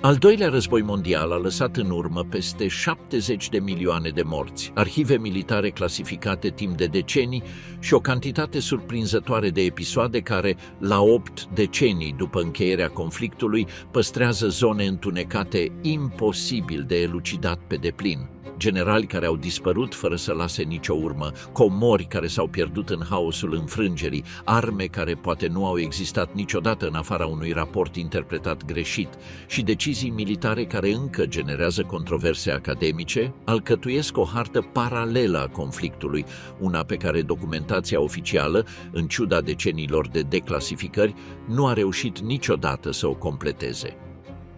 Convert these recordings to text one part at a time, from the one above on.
Al doilea război mondial a lăsat în urmă peste 70 de milioane de morți, arhive militare clasificate timp de decenii și o cantitate surprinzătoare de episoade care, la 8 decenii după încheierea conflictului, păstrează zone întunecate imposibil de elucidat pe deplin. Generali care au dispărut fără să lase nicio urmă, comori care s-au pierdut în haosul înfrângerii, arme care poate nu au existat niciodată în afara unui raport interpretat greșit și decizii militare care încă generează controverse academice, alcătuiesc o hartă paralelă a conflictului, una pe care documentația oficială, în ciuda deceniilor de declasificări, nu a reușit niciodată să o completeze.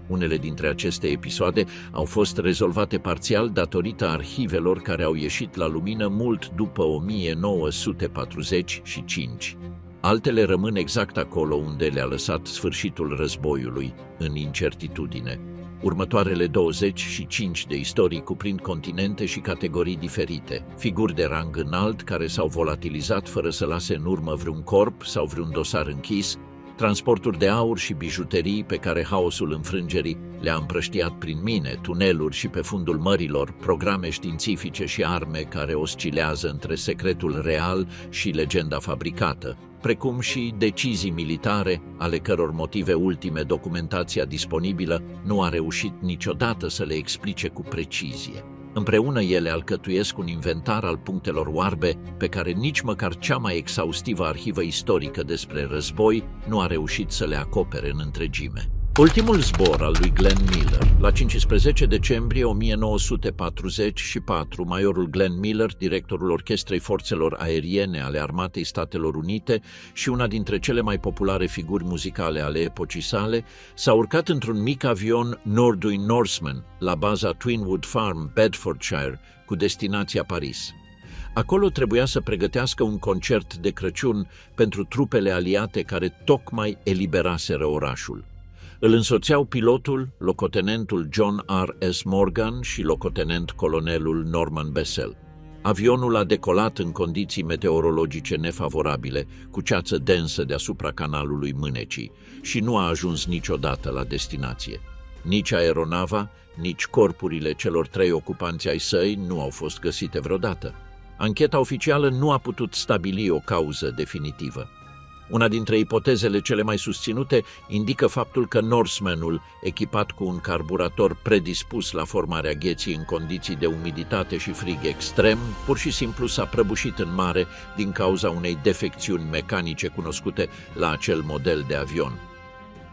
Unele dintre aceste episoade au fost rezolvate parțial datorită arhivelor care au ieșit la lumină mult după 1945. Altele rămân exact acolo unde le-a lăsat sfârșitul războiului, în incertitudine. Următoarele 25 de istorii cuprind continente și categorii diferite, figuri de rang înalt care s-au volatilizat fără să lase în urmă vreun corp sau vreun dosar închis, transporturi de aur și bijuterii pe care haosul înfrângerii le-a împrăștiat prin mine, tuneluri și pe fundul mărilor, programe științifice și arme care oscilează între secretul real și legenda fabricată, precum și decizii militare, ale căror motive ultime documentația disponibilă nu a reușit niciodată să le explice cu precizie. Împreună ele alcătuiesc un inventar al punctelor oarbe pe care nici măcar cea mai exhaustivă arhivă istorică despre război nu a reușit să le acopere în întregime. Ultimul zbor al lui Glenn Miller. La 15 decembrie 1944, majorul Glenn Miller, directorul Orchestrei Forțelor Aeriene ale Armatei Statelor Unite și una dintre cele mai populare figuri muzicale ale epocii sale, s-a urcat într-un mic avion Nordui Norseman la baza Twinwood Farm, Bedfordshire, cu destinația Paris. Acolo trebuia să pregătească un concert de Crăciun pentru trupele aliate care tocmai eliberaseră orașul. Îl însoțeau pilotul, locotenentul John R. S. Morgan și locotenent colonelul Norman Bessel. Avionul a decolat în condiții meteorologice nefavorabile, cu ceață densă deasupra canalului Mânecii, și nu a ajuns niciodată la destinație. Nici aeronava, nici corpurile celor 3 ocupanți ai săi nu au fost găsite vreodată. Ancheta oficială nu a putut stabili o cauză definitivă. Una dintre ipotezele cele mai susținute indică faptul că Norsemanul, echipat cu un carburator predispus la formarea gheții în condiții de umiditate și frig extrem, pur și simplu s-a prăbușit în mare din cauza unei defecțiuni mecanice cunoscute la acel model de avion.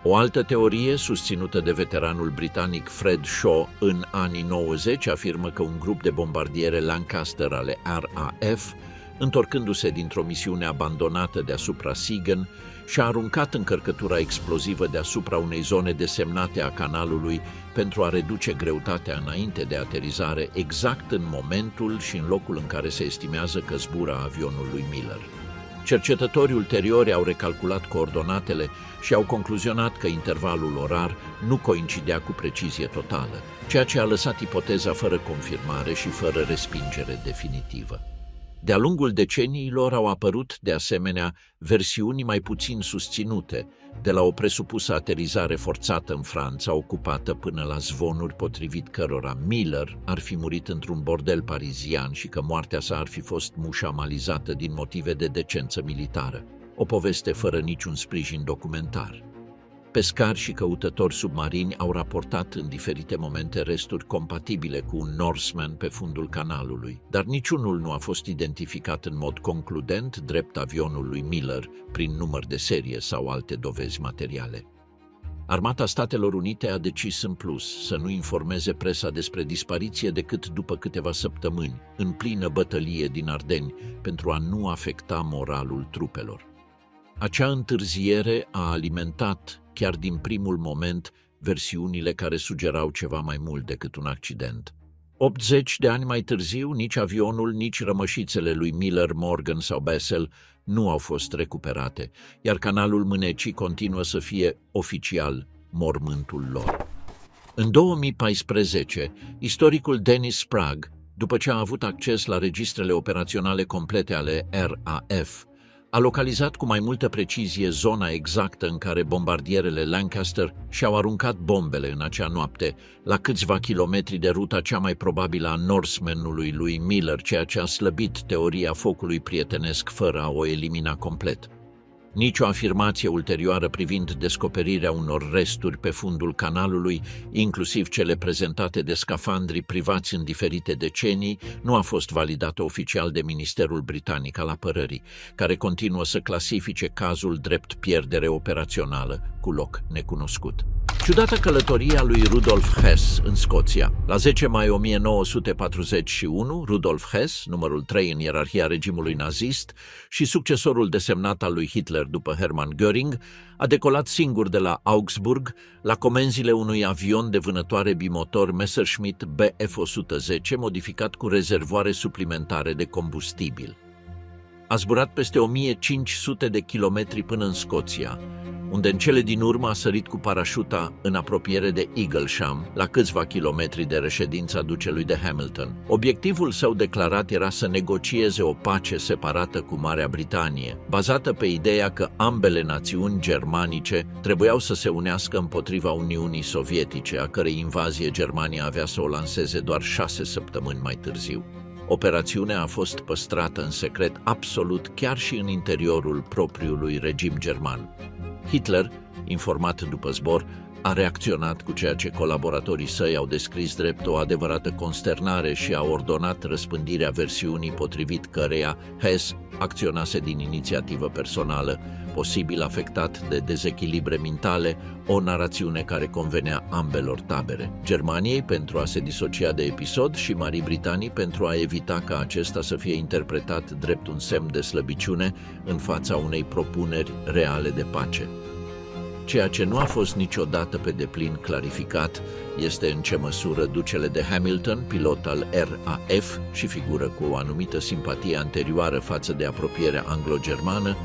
O altă teorie, susținută de veteranul britanic Fred Shaw în anii 90, afirmă că un grup de bombardiere Lancaster ale RAF, întorcându-se dintr-o misiune abandonată deasupra Siegen, și-a aruncat încărcătura explozivă deasupra unei zone desemnate a canalului pentru a reduce greutatea înainte de aterizare, exact în momentul și în locul în care se estimează că zbură avionul lui Miller. Cercetătorii ulteriori au recalculat coordonatele și au concluzionat că intervalul orar nu coincidea cu precizie totală, ceea ce a lăsat ipoteza fără confirmare și fără respingere definitivă. De-a lungul deceniilor au apărut, de asemenea, versiuni mai puțin susținute, de la o presupusă aterizare forțată în Franța, ocupată până la zvonuri potrivit cărora Miller ar fi murit într-un bordel parizian și că moartea sa ar fi fost mușamalizată din motive de decență militară, o poveste fără niciun sprijin documentar. Pescari și căutători submarini au raportat în diferite momente resturi compatibile cu un Norseman pe fundul canalului, dar niciunul nu a fost identificat în mod concludent drept avionul lui Miller, prin număr de serie sau alte dovezi materiale. Armata Statelor Unite a decis în plus să nu informeze presa despre dispariție decât după câteva săptămâni, în plină bătălie din Ardeni, pentru a nu afecta moralul trupelor. Acea întârziere a alimentat, chiar din primul moment, versiunile care sugerau ceva mai mult decât un accident. 80 de ani mai târziu, nici avionul, nici rămășițele lui Miller, Morgan sau Bessel nu au fost recuperate, iar canalul Mânecii continuă să fie oficial mormântul lor. În 2014, istoricul Dennis Sprague, după ce a avut acces la registrele operaționale complete ale RAF, a localizat cu mai multă precizie zona exactă în care bombardierele Lancaster și-au aruncat bombele în acea noapte, la câțiva kilometri de ruta cea mai probabilă a Norsemanului lui Miller, ceea ce a slăbit teoria focului prietenesc fără a o elimina complet. Nici o afirmație ulterioară privind descoperirea unor resturi pe fundul canalului, inclusiv cele prezentate de scafandri privați în diferite decenii, nu a fost validată oficial de Ministerul Britanic al Apărării, care continuă să clasifice cazul drept pierdere operațională, cu loc necunoscut. Ciudată călătoria lui Rudolf Hess în Scoția. La 10 mai 1941, Rudolf Hess, numărul 3 în ierarhia regimului nazist și succesorul desemnat al lui Hitler după Hermann Göring, a decolat singur de la Augsburg la comenzile unui avion de vânătoare bimotor Messerschmitt Bf-110 modificat cu rezervoare suplimentare de combustibil. A zburat peste 1500 de kilometri până în Scoția, unde în cele din urmă a sărit cu parașuta în apropiere de Eaglesham, la câțiva kilometri de reședința ducelui de Hamilton. Obiectivul său declarat era să negocieze o pace separată cu Marea Britanie, bazată pe ideea că ambele națiuni germanice trebuiau să se unească împotriva Uniunii Sovietice, a cărei invazie Germania avea să o lanseze doar 6 săptămâni mai târziu. Operațiunea a fost păstrată în secret absolut chiar și în interiorul propriului regim german. Hitler, informat după zbor, a reacționat cu ceea ce colaboratorii săi au descris drept o adevărată consternare și a ordonat răspândirea versiunii potrivit căreia Hess acționase din inițiativă personală, posibil afectat de dezechilibre mentale, o narațiune care convenea ambelor tabere, Germaniei pentru a se disocia de episod și Marii Britanii pentru a evita ca acesta să fie interpretat drept un semn de slăbiciune în fața unei propuneri reale de pace. Ceea ce nu a fost niciodată pe deplin clarificat este în ce măsură ducele de Hamilton, pilot al RAF și figură cu o anumită simpatie anterioară față de apropierea anglo-germană,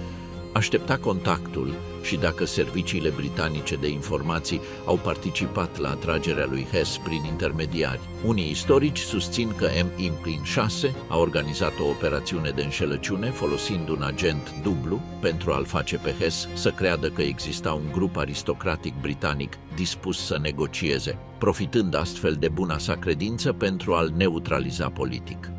aștepta contactul și dacă serviciile britanice de informații au participat la atragerea lui Hess prin intermediari. Unii istorici susțin că MI6 a organizat o operațiune de înșelăciune folosind un agent dublu pentru a-l face pe Hess să creadă că exista un grup aristocratic britanic dispus să negocieze, profitând astfel de buna sa credință pentru a-l neutraliza politic.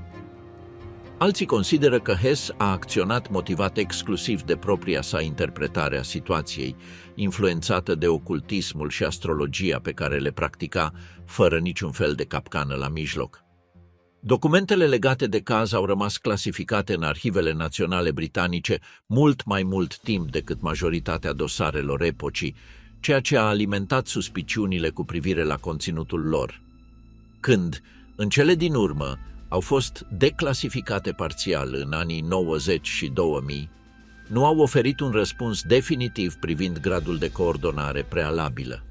Alții consideră că Hess a acționat motivat exclusiv de propria sa interpretare a situației, influențată de ocultismul și astrologia pe care le practica, fără niciun fel de capcană la mijloc. Documentele legate de caz au rămas clasificate în arhivele naționale britanice mult mai mult timp decât majoritatea dosarelor epocii, ceea ce a alimentat suspiciunile cu privire la conținutul lor. Când, în cele din urmă, au fost declasificate parțial în anii 90 și 2000, nu au oferit un răspuns definitiv privind gradul de coordonare prealabilă.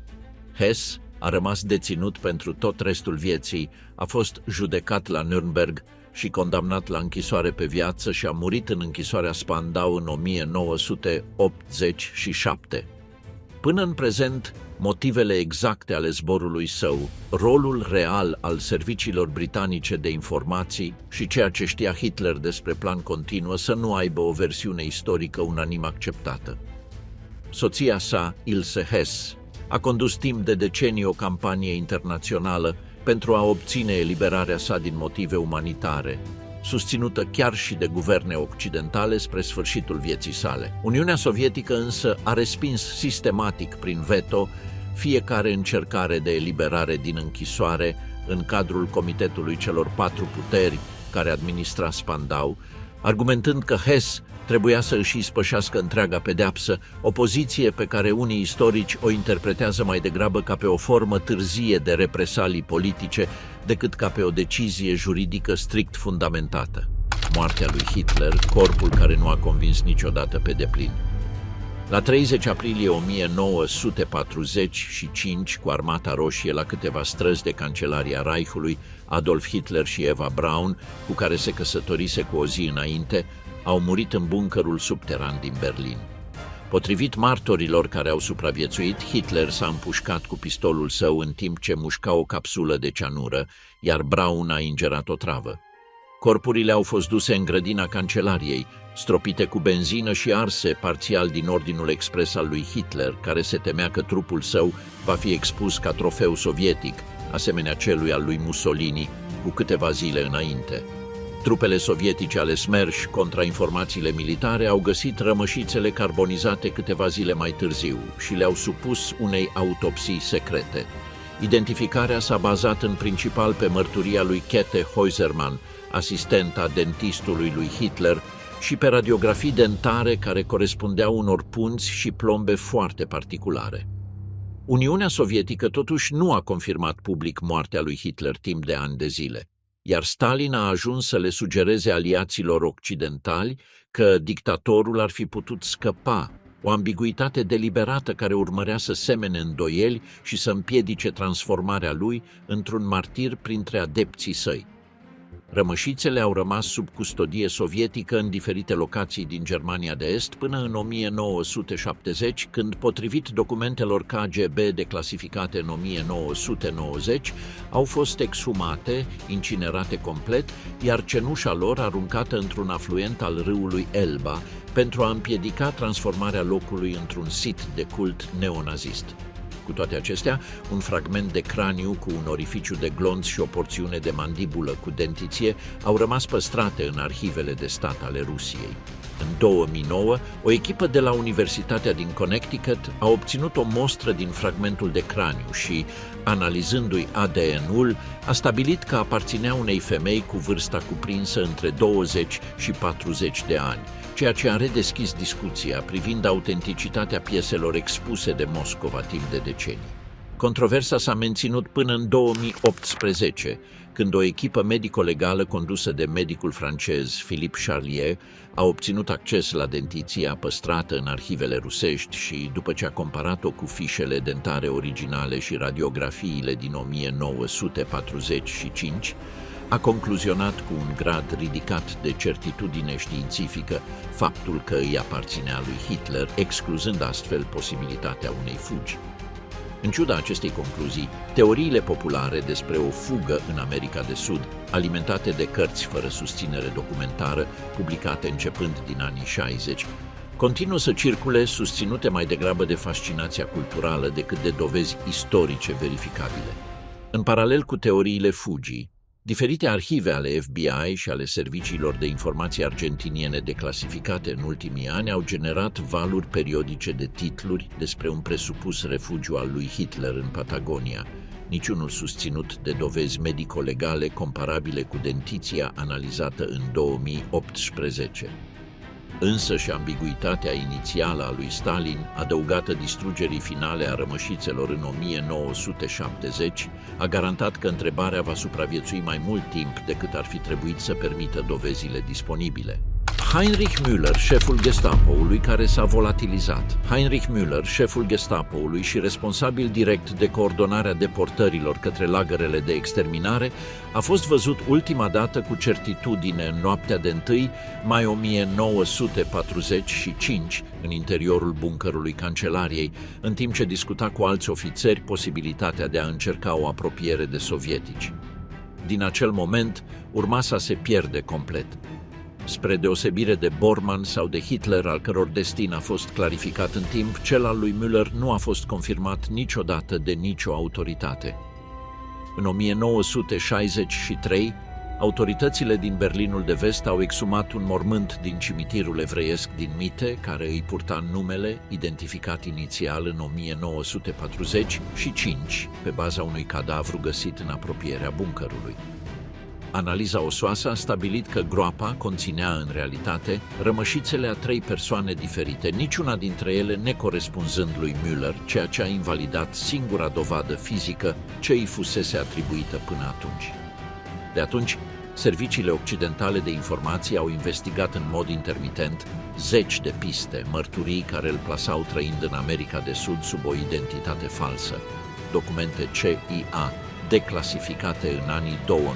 Hess a rămas deținut pentru tot restul vieții, a fost judecat la Nürnberg și condamnat la închisoare pe viață și a murit în închisoarea Spandau în 1987. Până în prezent, motivele exacte ale zborului său, rolul real al serviciilor britanice de informații și ceea ce știa Hitler despre plan continuă să nu aibă o versiune istorică unanim acceptată. Soția sa, Ilse Hess, a condus timp de decenii o campanie internațională pentru a obține eliberarea sa din motive umanitare, susținută chiar și de guverne occidentale spre sfârșitul vieții sale. Uniunea Sovietică însă a respins sistematic prin veto fiecare încercare de eliberare din închisoare în cadrul Comitetului celor 4 puteri care administra Spandau, argumentând că Hess trebuia să își ispășească întreaga pedeapsă, o poziție pe care unii istorici o interpretează mai degrabă ca pe o formă târzie de represalii politice decât ca pe o decizie juridică strict fundamentată. Moartea lui Hitler, corpul care nu a convins niciodată pe deplin. La 30 aprilie 1945, cu Armata Roșie la câteva străzi de Cancelaria Reichului, Adolf Hitler și Eva Braun, cu care se căsătorise cu o zi înainte, au murit în buncărul subteran din Berlin. Potrivit martorilor care au supraviețuit, Hitler s-a împușcat cu pistolul său în timp ce mușca o capsulă de cianură, iar Braun a ingerat o travă. Corpurile au fost duse în grădina cancelariei, stropite cu benzină și arse parțial din ordinul expres al lui Hitler, care se temea că trupul său va fi expus ca trofeu sovietic, asemenea celui al lui Mussolini, cu câteva zile înainte. Trupele sovietice ale SMERSH contra informațiile militare au găsit rămășițele carbonizate câteva zile mai târziu și le-au supus unei autopsii secrete. Identificarea s-a bazat în principal pe mărturia lui Käthe Häusermann, asistenta dentistului lui Hitler, și pe radiografii dentare care corespundeau unor punți și plombe foarte particulare. Uniunea Sovietică totuși nu a confirmat public moartea lui Hitler timp de ani de zile, iar Stalin a ajuns să le sugereze aliaților occidentali că dictatorul ar fi putut scăpa, o ambiguitate deliberată care urmărea să semene îndoieli și să împiedice transformarea lui într-un martir printre adepții săi. Rămășițele au rămas sub custodie sovietică în diferite locații din Germania de Est până în 1970, când, potrivit documentelor KGB declasificate în 1990, au fost exhumate, incinerate complet, iar cenușa lor aruncată într-un afluent al râului Elba pentru a împiedica transformarea locului într-un sit de cult neonazist. Cu toate acestea, un fragment de craniu cu un orificiu de glonț și o porțiune de mandibulă cu dentiție au rămas păstrate în arhivele de stat ale Rusiei. În 2009, o echipă de la Universitatea din Connecticut a obținut o mostră din fragmentul de craniu și, analizându-i ADN-ul, a stabilit că aparținea unei femei cu vârsta cuprinsă între 20 și 40 de ani, ceea ce a redeschis discuția privind autenticitatea pieselor expuse de Moscova timp de decenii. Controversa s-a menținut până în 2018, când o echipă medico-legală condusă de medicul francez Philippe Charlier a obținut acces la dentiția păstrată în arhivele rusești și, după ce a comparat-o cu fișele dentare originale și radiografiile din 1945, a concluzionat cu un grad ridicat de certitudine științifică faptul că îi aparținea lui Hitler, excluzând astfel posibilitatea unei fugi. În ciuda acestei concluzii, teoriile populare despre o fugă în America de Sud, alimentate de cărți fără susținere documentară, publicate începând din anii 60, continuă să circule, susținute mai degrabă de fascinația culturală decât de dovezi istorice verificabile. În paralel cu teoriile fugii, diferite arhive ale FBI și ale serviciilor de informații argentiniene declasificate în ultimii ani au generat valuri periodice de titluri despre un presupus refugiu al lui Hitler în Patagonia, niciunul susținut de dovezi medico-legale comparabile cu dentiția analizată în 2018. Însă și ambiguitatea inițială a lui Stalin, adăugată distrugerii finale a rămășițelor în 1970, a garantat că întrebarea va supraviețui mai mult timp decât ar fi trebuit să permită dovezile disponibile. Heinrich Müller, șeful Gestapoului care s-a volatilizat. Heinrich Müller, șeful Gestapoului și responsabil direct de coordonarea deportărilor către lagărele de exterminare, a fost văzut ultima dată cu certitudine în noaptea de 1 mai 1945 în interiorul buncărului cancelariei, în timp ce discuta cu alți ofițeri posibilitatea de a încerca o apropiere de sovietici. Din acel moment, urma să se pierde complet. Spre deosebire de Bormann sau de Hitler, al căror destin a fost clarificat în timp, cel al lui Müller nu a fost confirmat niciodată de nicio autoritate. În 1963, autoritățile din Berlinul de Vest au exumat un mormânt din cimitirul evreiesc din Mitte, care îi purta numele, identificat inițial în 1945, pe baza unui cadavru găsit în apropierea buncărului. Analiza osoasă a stabilit că groapa conținea în realitate rămășițele a 3 persoane diferite, niciuna dintre ele necorespunzând lui Müller, ceea ce a invalidat singura dovadă fizică ce îi fusese atribuită până atunci. De atunci, serviciile occidentale de informații au investigat în mod intermitent zeci de piste, mărturii care îl plasau trăind în America de Sud sub o identitate falsă, documente CIA declasificate în anii 2000,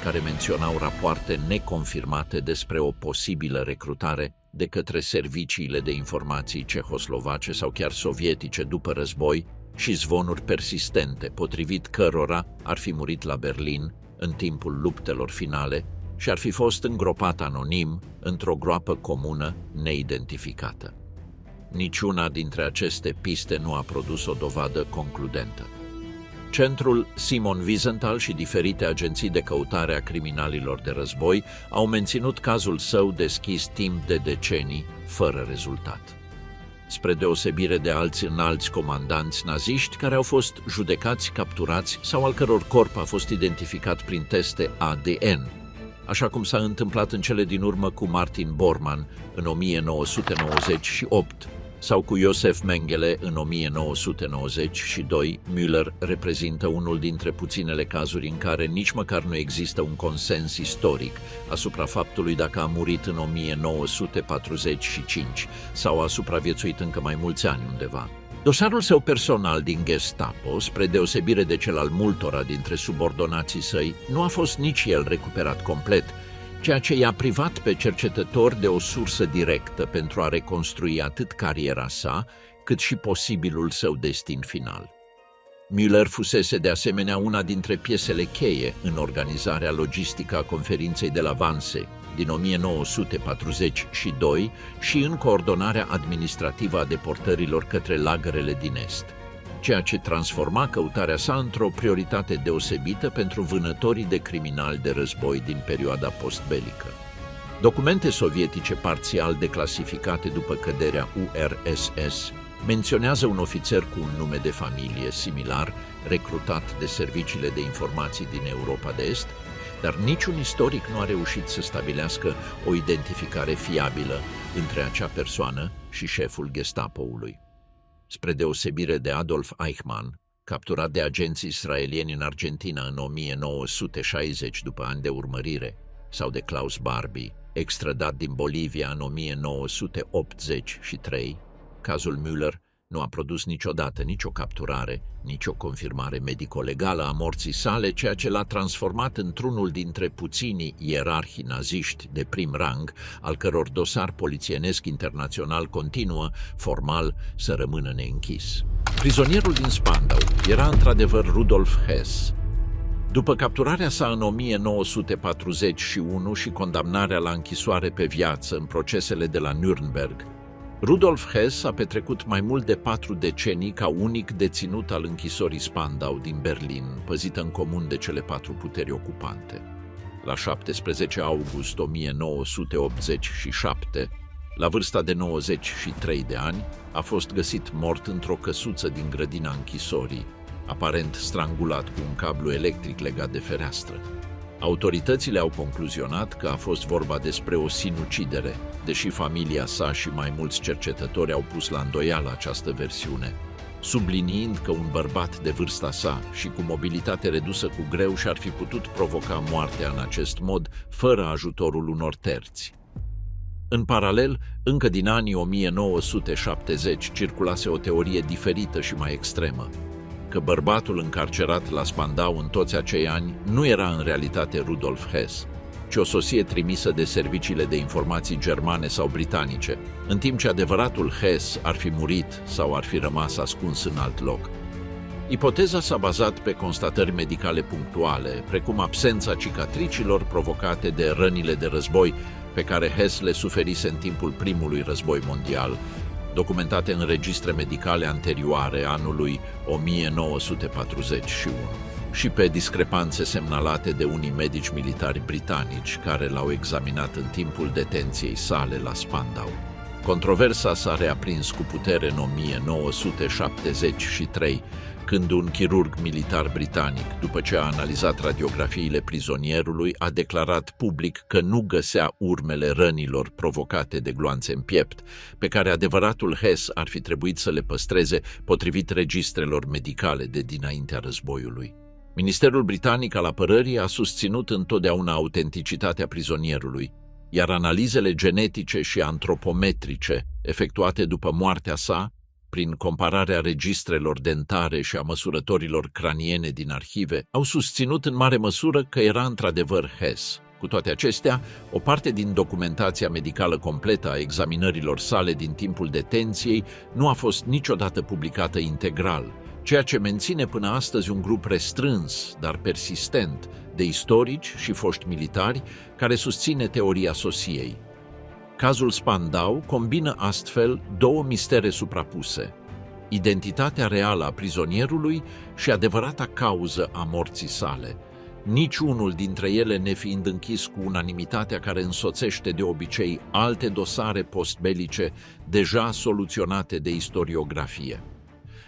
care menționau rapoarte neconfirmate despre o posibilă recrutare de către serviciile de informații cehoslovace sau chiar sovietice după război și zvonuri persistente, potrivit cărora ar fi murit la Berlin în timpul luptelor finale și ar fi fost îngropat anonim într-o groapă comună neidentificată. Niciuna dintre aceste piste nu a produs o dovadă concludentă. Centrul Simon Wiesenthal și diferite agenții de căutare a criminalilor de război au menținut cazul său deschis timp de decenii, fără rezultat. Spre deosebire de alți înalți comandanți naziști care au fost judecați, capturați sau al căror corp a fost identificat prin teste ADN, așa cum s-a întâmplat în cele din urmă cu Martin Bormann în 1998 sau cu Josef Mengele în 1992, Müller reprezintă unul dintre puținele cazuri în care nici măcar nu există un consens istoric asupra faptului dacă a murit în 1945 sau a supraviețuit încă mai mulți ani undeva. Dosarul său personal din Gestapo, spre deosebire de cel al multora dintre subordonații săi, nu a fost nici el recuperat complet, ceea ce i-a privat pe cercetători de o sursă directă pentru a reconstrui atât cariera sa, cât și posibilul său destin final. Müller fusese de asemenea una dintre piesele cheie în organizarea logistică a conferinței de la Wannsee din 1942 și în coordonarea administrativă a deportărilor către lagărele din Est, ceea ce transforma căutarea sa într-o prioritate deosebită pentru vânătorii de criminali de război din perioada postbelică. Documente sovietice parțial declasificate după căderea URSS menționează un ofițer cu un nume de familie similar, recrutat de serviciile de informații din Europa de Est, dar niciun istoric nu a reușit să stabilească o identificare fiabilă între acea persoană și șeful Gestapoului. Spre deosebire de Adolf Eichmann, capturat de agenții israelieni în Argentina în 1960 după ani de urmărire, sau de Klaus Barbie, extradat din Bolivia în 1983, cazul Müller nu a produs niciodată nicio capturare, nicio confirmare medico-legală a morții sale, ceea ce l-a transformat într-unul dintre puținii ierarhi naziști de prim rang, al căror dosar polițienesc internațional continuă, formal, să rămână neînchis. Prizonierul din Spandau era într-adevăr Rudolf Hess. După capturarea sa în 1941 și condamnarea la închisoare pe viață în procesele de la Nürnberg, Rudolf Hess a petrecut mai mult de 4 decenii ca unic deținut al închisorii Spandau din Berlin, păzită în comun de cele 4 puteri ocupante. La 17 august 1987, la vârsta de 93 de ani, a fost găsit mort într-o căsuță din grădina închisorii, aparent strangulat cu un cablu electric legat de fereastră. Autoritățile au concluzionat că a fost vorba despre o sinucidere, deși familia sa și mai mulți cercetători au pus la îndoială această versiune, subliniind că un bărbat de vârsta sa și cu mobilitate redusă cu greu și-ar fi putut provoca moartea în acest mod, fără ajutorul unor terți. În paralel, încă din anii 1970 circulase o teorie diferită și mai extremă, că bărbatul încarcerat la Spandau în toți acei ani nu era în realitate Rudolf Hess, ci o sosie trimisă de serviciile de informații germane sau britanice, în timp ce adevăratul Hess ar fi murit sau ar fi rămas ascuns în alt loc. Ipoteza s-a bazat pe constatări medicale punctuale, precum absența cicatricilor provocate de rănile de război pe care Hess le suferise în timpul primului război mondial, documentate în registre medicale anterioare anului 1941, și pe discrepanțe semnalate de unii medici militari britanici care l-au examinat în timpul detenției sale la Spandau. Controversa s-a reaprins cu putere în 1973, când un chirurg militar britanic, după ce a analizat radiografiile prizonierului, a declarat public că nu găsea urmele rănilor provocate de gloanțe în piept, pe care adevăratul Hess ar fi trebuit să le păstreze potrivit registrelor medicale de dinaintea războiului. Ministerul Britanic al Apărării a susținut întotdeauna autenticitatea prizonierului, iar analizele genetice și antropometrice efectuate după moartea sa, prin compararea registrelor dentare și a măsurătorilor craniene din arhive, au susținut în mare măsură că era într-adevăr Hess. Cu toate acestea, o parte din documentația medicală completă a examinărilor sale din timpul detenției nu a fost niciodată publicată integral, ceea ce menține până astăzi un grup restrâns, dar persistent, de istorici și foști militari care susține teoria sosiei. Cazul Spandau combină astfel două mistere suprapuse: identitatea reală a prizonierului și adevărata cauză a morții sale, niciunul dintre ele nefiind închis cu unanimitatea care însoțește de obicei alte dosare postbelice deja soluționate de istoriografie.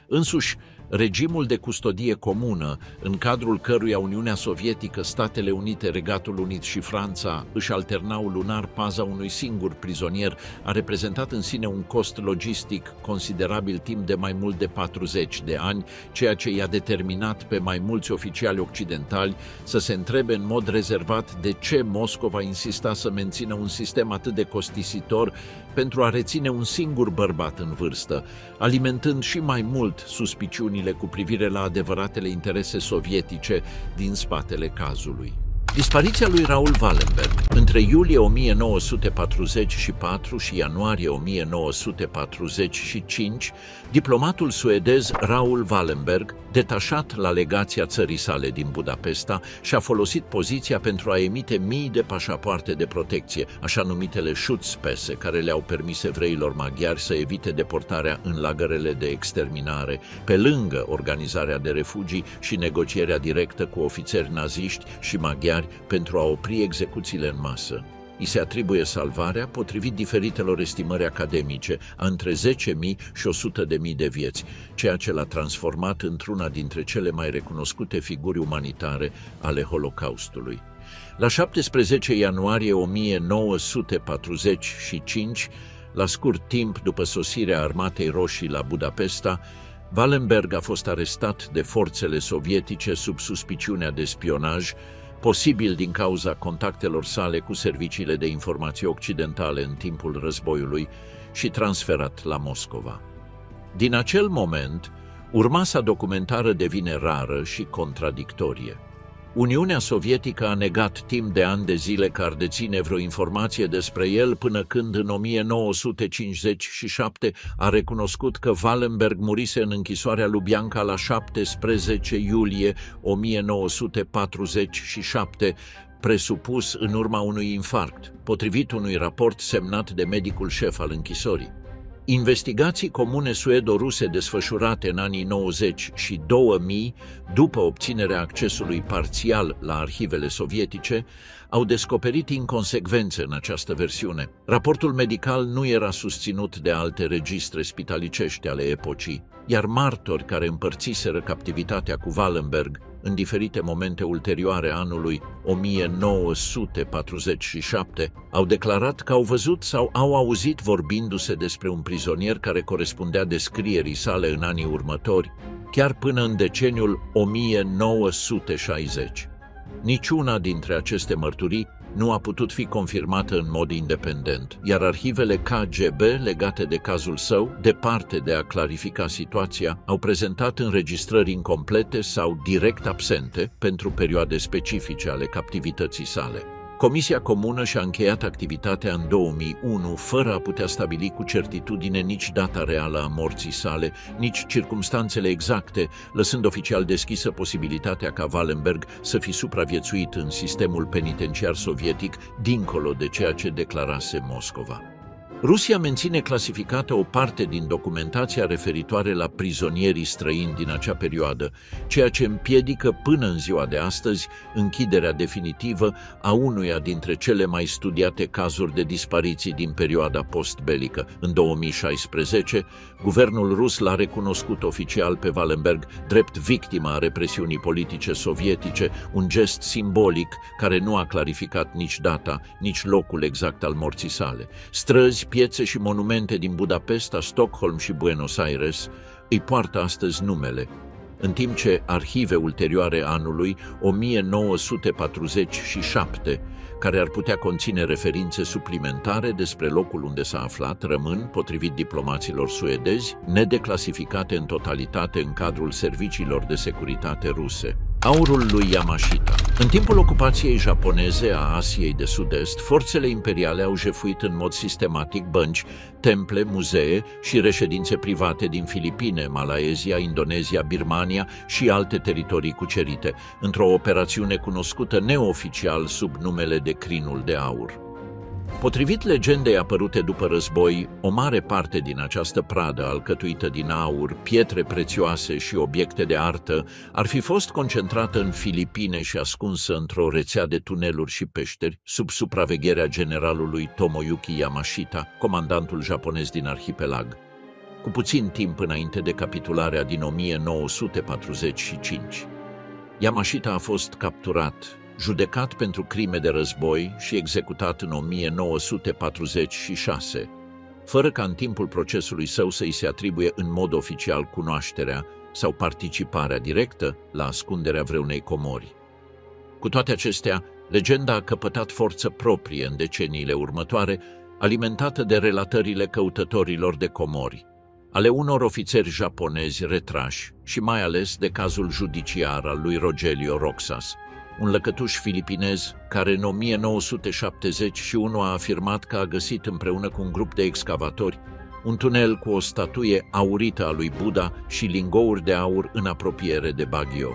Însuși, regimul de custodie comună, în cadrul căruia Uniunea Sovietică, Statele Unite, Regatul Unit și Franța își alternau lunar paza unui singur prizonier, a reprezentat în sine un cost logistic considerabil timp de mai mult de 40 de ani, ceea ce i-a determinat pe mai mulți oficiali occidentali să se întrebe în mod rezervat de ce Moscova insista să mențină un sistem atât de costisitor pentru a reține un singur bărbat în vârstă, alimentând și mai mult suspiciunile cu privire la adevăratele interese sovietice din spatele cazului. Dispariția lui Raoul Wallenberg între iulie 1944 și ianuarie 1945, diplomatul suedez Raoul Wallenberg, detașat la legația țării sale din Budapesta, și-a folosit poziția pentru a emite mii de pașapoarte de protecție, așa numitele Schutzpässe, care le-au permis evreilor maghiari să evite deportarea în lagărele de exterminare, pe lângă organizarea de refugii și negocierea directă cu ofițeri naziști și maghiari pentru a opri execuțiile în masă. I se atribuie salvarea, potrivit diferitelor estimări academice, a între 10.000 și 100.000 de vieți, ceea ce l-a transformat într-una dintre cele mai recunoscute figuri umanitare ale Holocaustului. La 17 ianuarie 1945, la scurt timp după sosirea Armatei Roșii la Budapesta, Wallenberg a fost arestat de forțele sovietice sub suspiciunea de spionaj, posibil din cauza contactelor sale cu serviciile de informație occidentale în timpul războiului, și transferat la Moscova. Din acel moment, urmasa documentară devine rară și contradictorie. Uniunea Sovietică a negat timp de ani de zile că ar deține vreo informație despre el, până când în 1957 a recunoscut că Wallenberg murise în închisoarea Lubyanka la 17 iulie 1947, presupus în urma unui infarct, potrivit unui raport semnat de medicul șef al închisorii. Investigații comune suedo-ruse desfășurate în anii 90 și 2000, după obținerea accesului parțial la arhivele sovietice, au descoperit inconsecvențe în această versiune. Raportul medical nu era susținut de alte registre spitalicești ale epocii, iar martori care împărțiseră captivitatea cu Wallenberg în diferite momente ulterioare anului 1947, au declarat că au văzut sau au auzit vorbindu-se despre un prizonier care corespundea descrierii sale în anii următori, chiar până în deceniul 1960. Niciuna dintre aceste mărturii nu a putut fi confirmată în mod independent, iar arhivele KGB legate de cazul său, departe de a clarifica situația, au prezentat înregistrări incomplete sau direct absente pentru perioade specifice ale captivității sale. Comisia Comună și-a încheiat activitatea în 2001, fără a putea stabili cu certitudine nici data reală a morții sale, nici circumstanțele exacte, lăsând oficial deschisă posibilitatea ca Wallenberg să fi supraviețuit în sistemul penitenciar sovietic, dincolo de ceea ce declarase Moscova. Rusia menține clasificată o parte din documentația referitoare la prizonierii străini din acea perioadă, ceea ce împiedică până în ziua de astăzi închiderea definitivă a unuia dintre cele mai studiate cazuri de dispariții din perioada postbelică. În 2016, guvernul rus l-a recunoscut oficial pe Wallenberg drept victima represiunii politice sovietice, un gest simbolic care nu a clarificat nici data, nici locul exact al morții sale. Străzi, piețe și monumente din Budapesta, Stockholm și Buenos Aires îi poartă astăzi numele, în timp ce arhive ulterioare anului 1947, care ar putea conține referințe suplimentare despre locul unde s-a aflat, rămân, potrivit diplomaților suedezi, nedeclasificate în totalitate în cadrul serviciilor de securitate ruse. Aurul lui Yamashita. În timpul ocupației japoneze a Asiei de Sud-Est, forțele imperiale au jefuit în mod sistematic bănci, temple, muzee și reședințe private din Filipine, Malaezia, Indonezia, Birmania și alte teritorii cucerite, într-o operațiune cunoscută neoficial sub numele de Crinul de Aur. Potrivit legendei apărute după război, o mare parte din această pradă alcătuită din aur, pietre prețioase și obiecte de artă ar fi fost concentrată în Filipine și ascunsă într-o rețea de tuneluri și peșteri, sub supravegherea generalului Tomoyuki Yamashita, comandantul japonez din arhipelag, cu puțin timp înainte de capitularea din 1945. Yamashita a fost capturat, judecat pentru crime de război și executat în 1946, fără ca în timpul procesului său să îi se atribuie în mod oficial cunoașterea sau participarea directă la ascunderea vreunei comori. Cu toate acestea, legenda a căpătat forță proprie în deceniile următoare, alimentată de relatările căutătorilor de comori, ale unor ofițeri japonezi retrași și mai ales de cazul judiciar al lui Rogelio Roxas, un lăcătuș filipinez care în 1971 a afirmat că a găsit împreună cu un grup de excavatori un tunel cu o statuie aurită a lui Buddha și lingouri de aur în apropiere de Baguio.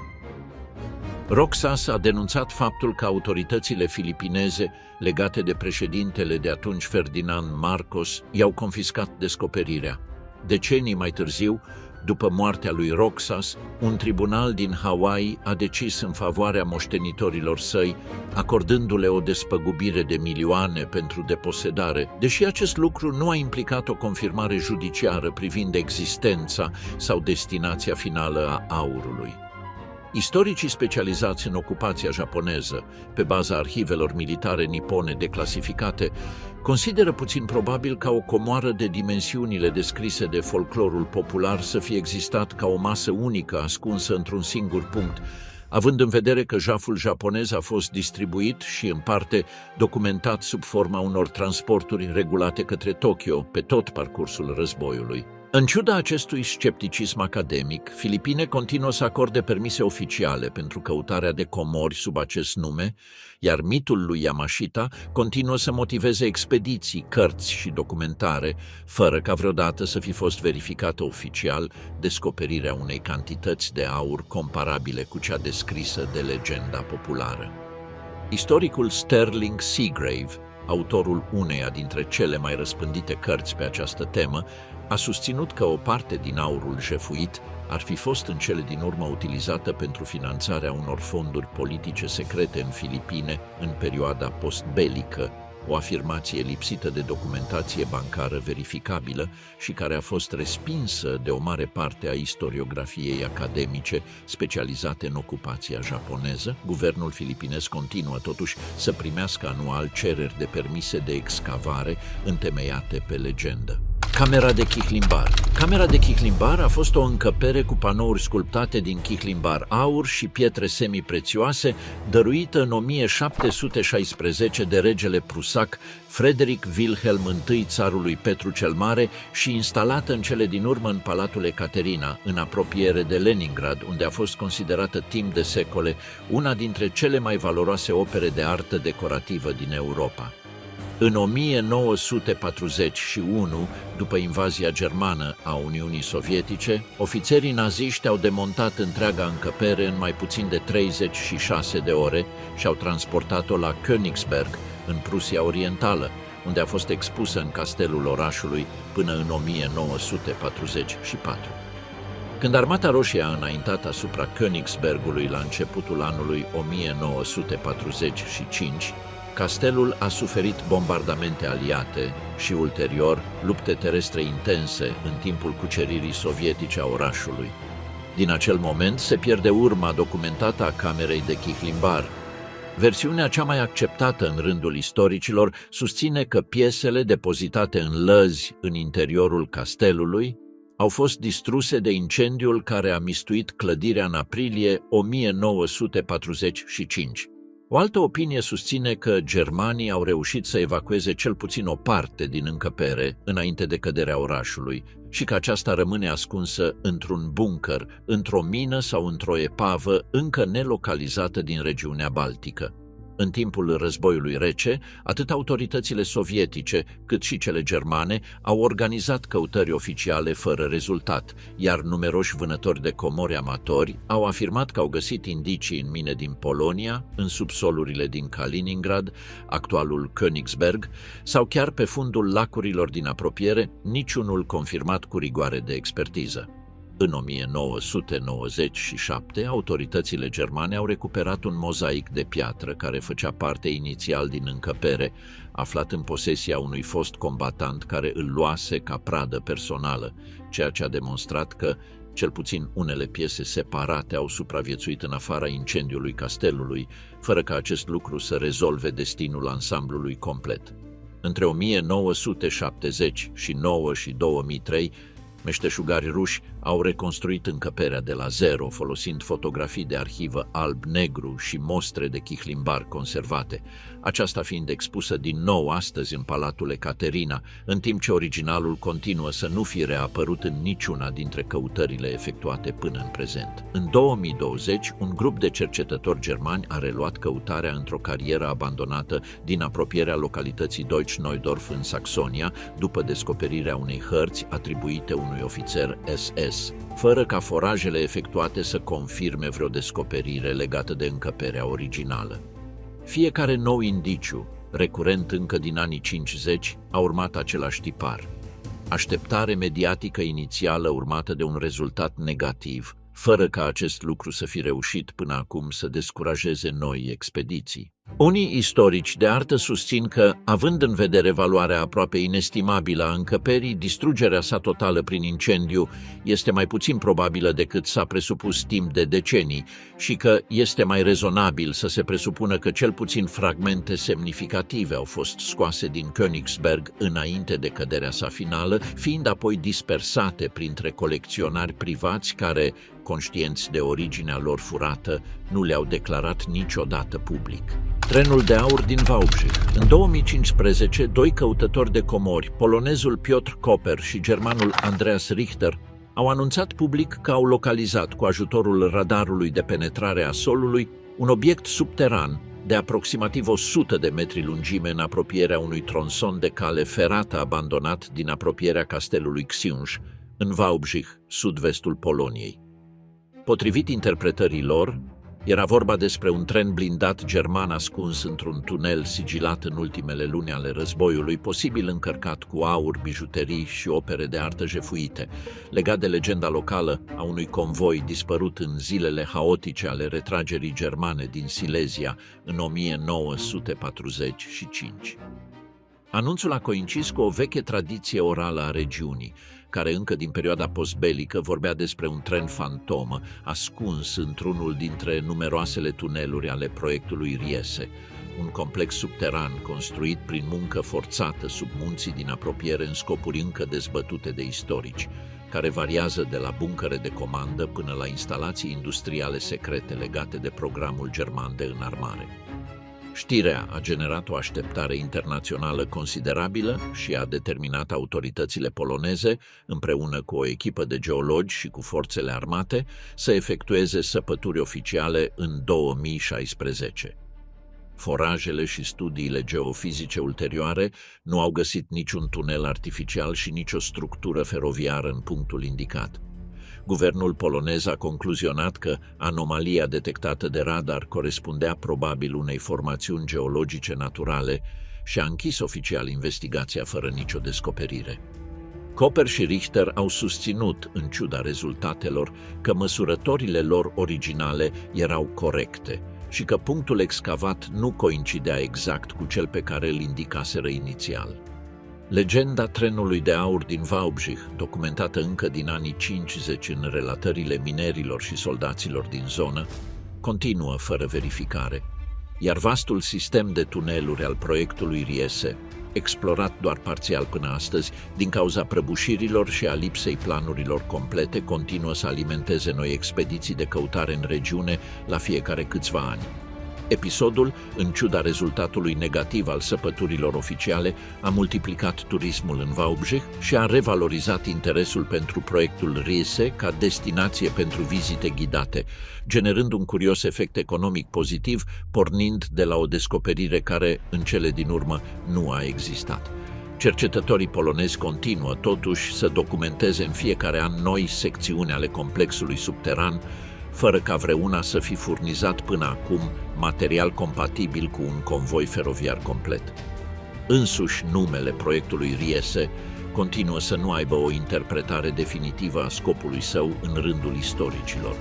Roxas a denunțat faptul că autoritățile filipineze, legate de președintele de atunci Ferdinand Marcos, i-au confiscat descoperirea. Decenii mai târziu, după moartea lui Roxas, un tribunal din Hawaii a decis în favoarea moștenitorilor săi, acordându-le o despăgubire de milioane pentru deposedare, deși acest lucru nu a implicat o confirmare judiciară privind existența sau destinația finală a aurului. Istoricii specializați în ocupația japoneză, pe baza arhivelor militare nipone declasificate, consideră puțin probabil ca o comoară de dimensiunile descrise de folclorul popular să fie existat ca o masă unică ascunsă într-un singur punct, având în vedere că jaful japonez a fost distribuit și, în parte, documentat sub forma unor transporturi regulate către Tokyo pe tot parcursul războiului. În ciuda acestui scepticism academic, Filipine continuă să acorde permise oficiale pentru căutarea de comori sub acest nume, iar mitul lui Yamashita continuă să motiveze expediții, cărți și documentare, fără ca vreodată să fi fost verificată oficial descoperirea unei cantități de aur comparabile cu cea descrisă de legenda populară. Istoricul Sterling Seagrave, autorul uneia dintre cele mai răspândite cărți pe această temă, a susținut că o parte din aurul jefuit ar fi fost în cele din urmă utilizată pentru finanțarea unor fonduri politice secrete în Filipine în perioada postbelică, o afirmație lipsită de documentație bancară verificabilă și care a fost respinsă de o mare parte a istoriografiei academice specializate în ocupația japoneză. Guvernul filipinez continuă totuși să primească anual cereri de permise de excavare întemeiate pe legendă. Camera de chihlimbar. Camera de chihlimbar a fost o încăpere cu panouri sculptate din chihlimbar aur și pietre semiprețioase, dăruită în 1716 de regele prusac Frederic Wilhelm I, țarului Petru cel Mare, și instalată în cele din urmă în Palatul Ecaterina, în apropiere de Leningrad, unde a fost considerată timp de secole una dintre cele mai valoroase opere de artă decorativă din Europa. În 1941, după invazia germană a Uniunii Sovietice, ofițerii naziști au demontat întreaga încăpere în mai puțin de 36 de ore și au transportat-o la Königsberg, în Prusia Orientală, unde a fost expusă în castelul orașului până în 1944. Când Armata Roșie a înaintat asupra Königsbergului la începutul anului 1945, castelul a suferit bombardamente aliate și, ulterior, lupte terestre intense în timpul cuceririi sovietice a orașului. Din acel moment se pierde urma documentată a camerei de chihlimbar. Versiunea cea mai acceptată în rândul istoricilor susține că piesele depozitate în lăzi în interiorul castelului au fost distruse de incendiul care a mistuit clădirea în aprilie 1945. O altă opinie susține că germanii au reușit să evacueze cel puțin o parte din încăpere înainte de căderea orașului, și că aceasta rămâne ascunsă într-un bunker, într-o mină sau într-o epavă încă nelocalizată din regiunea Baltică. În timpul războiului rece, atât autoritățile sovietice cât și cele germane au organizat căutări oficiale fără rezultat, iar numeroși vânători de comori amatori au afirmat că au găsit indicii în mine din Polonia, în subsolurile din Kaliningrad, actualul Königsberg, sau chiar pe fundul lacurilor din apropiere, niciunul confirmat cu rigoare de expertiză. În 1997, autoritățile germane au recuperat un mozaic de piatră care făcea parte inițial din încăpere, aflat în posesia unui fost combatant care îl luase ca pradă personală, ceea ce a demonstrat că, cel puțin unele piese separate au supraviețuit în afara incendiului castelului, fără ca acest lucru să rezolve destinul ansamblului complet. Între 1979 și 2003, meșteșugari ruși au reconstruit încăperea de la zero, folosind fotografii de arhivă alb-negru și mostre de chihlimbar conservate, aceasta fiind expusă din nou astăzi în Palatul Ecaterina, în timp ce originalul continuă să nu fie reapărut în niciuna dintre căutările efectuate până în prezent. În 2020, un grup de cercetători germani a reluat căutarea într-o carieră abandonată din apropierea localității Deutsch-Neudorf în Saxonia, după descoperirea unei hărți atribuite unui ofițer SS, fără ca forajele efectuate să confirme vreo descoperire legată de încăperea originală. Fiecare nou indiciu, recurent încă din anii 50, a urmat același tipar. Așteptare mediatică inițială urmată de un rezultat negativ, fără ca acest lucru să fi reușit până acum să descurajeze noi expediții. Unii istorici de artă susțin că, având în vedere valoarea aproape inestimabilă a încăperii, distrugerea sa totală prin incendiu este mai puțin probabilă decât s-a presupus timp de decenii și că este mai rezonabil să se presupună că cel puțin fragmente semnificative au fost scoase din Königsberg înainte de căderea sa finală, fiind apoi dispersate printre colecționari privați care, conștienți de originea lor furată, nu le-au declarat niciodată public. Trenul de aur din Wałbrzych. În 2015, doi căutători de comori, polonezul Piotr Koper și germanul Andreas Richter, au anunțat public că au localizat, cu ajutorul radarului de penetrare a solului, un obiect subteran de aproximativ 100 de metri lungime în apropierea unui tronson de cale ferată abandonat din apropierea castelului Książ, în Wałbrzych, sud-vestul Poloniei. Potrivit interpretării lor, era vorba despre un tren blindat german ascuns într-un tunel sigilat în ultimele luni ale războiului, posibil încărcat cu aur, bijuterii și opere de artă jefuite, legat de legenda locală a unui convoi dispărut în zilele haotice ale retragerii germane din Silesia în 1945. Anunțul a coincis cu o veche tradiție orală a regiunii, care încă din perioada postbelică vorbea despre un tren fantomă, ascuns într-unul dintre numeroasele tuneluri ale proiectului Riese, un complex subteran construit prin muncă forțată sub munții din apropiere în scopuri încă dezbătute de istorici, care variază de la buncăre de comandă până la instalații industriale secrete legate de programul german de înarmare. Știrea a generat o așteptare internațională considerabilă și a determinat autoritățile poloneze, împreună cu o echipă de geologi și cu forțele armate, să efectueze săpături oficiale în 2016. Forajele și studiile geofizice ulterioare nu au găsit niciun tunel artificial și nicio structură feroviară în punctul indicat. Guvernul polonez a concluzionat că anomalia detectată de radar corespundea probabil unei formațiuni geologice naturale și a închis oficial investigația fără nicio descoperire. Koper și Richter au susținut, în ciuda rezultatelor, că măsurătorile lor originale erau corecte și că punctul excavat nu coincidea exact cu cel pe care îl indicaseră inițial. Legenda trenului de aur din Wałbrzych, documentată încă din anii 50 în relatările minerilor și soldaților din zonă, continuă fără verificare, iar vastul sistem de tuneluri al proiectului Riese, explorat doar parțial până astăzi, din cauza prăbușirilor și a lipsei planurilor complete, continuă să alimenteze noi expediții de căutare în regiune la fiecare câțiva ani. Episodul, în ciuda rezultatului negativ al săpăturilor oficiale, a multiplicat turismul în Wałbrzych și a revalorizat interesul pentru proiectul Riese ca destinație pentru vizite ghidate, generând un curios efect economic pozitiv, pornind de la o descoperire care, în cele din urmă, nu a existat. Cercetătorii polonezi continuă, totuși, să documenteze în fiecare an noi secțiuni ale complexului subteran, fără ca vreuna să fi furnizat până acum material compatibil cu un convoi feroviar complet. Însuși numele proiectului Riese continuă să nu aibă o interpretare definitivă a scopului său în rândul istoricilor.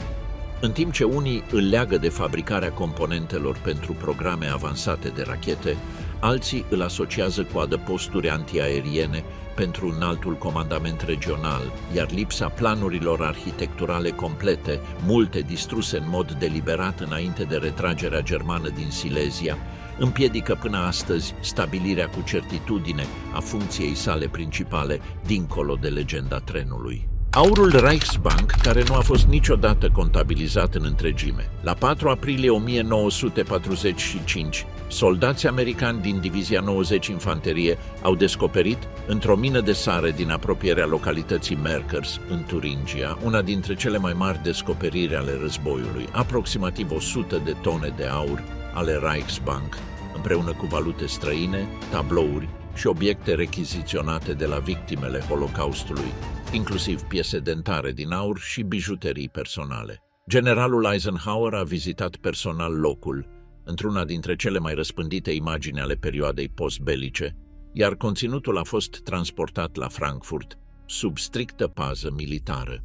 În timp ce unii îl leagă de fabricarea componentelor pentru programe avansate de rachete, alții îl asociază cu adăposturi antiaeriene pentru înaltul comandament regional, iar lipsa planurilor arhitecturale complete, multe distruse în mod deliberat înainte de retragerea germană din Silezia, împiedică până astăzi stabilirea cu certitudine a funcției sale principale dincolo de legenda trenului. Aurul Reichsbank, care nu a fost niciodată contabilizat în întregime. La 4 aprilie 1945, soldați americani din Divizia 90 Infanterie au descoperit, într-o mină de sare din apropierea localității Merkers, în Turingia, una dintre cele mai mari descoperiri ale războiului, aproximativ 100 de tone de aur ale Reichsbank, împreună cu valute străine, tablouri și obiecte rechiziționate de la victimele Holocaustului, inclusiv piese dentare din aur și bijuterii personale. Generalul Eisenhower a vizitat personal locul, într-una dintre cele mai răspândite imagini ale perioadei postbelice, iar conținutul a fost transportat la Frankfurt, sub strictă pază militară.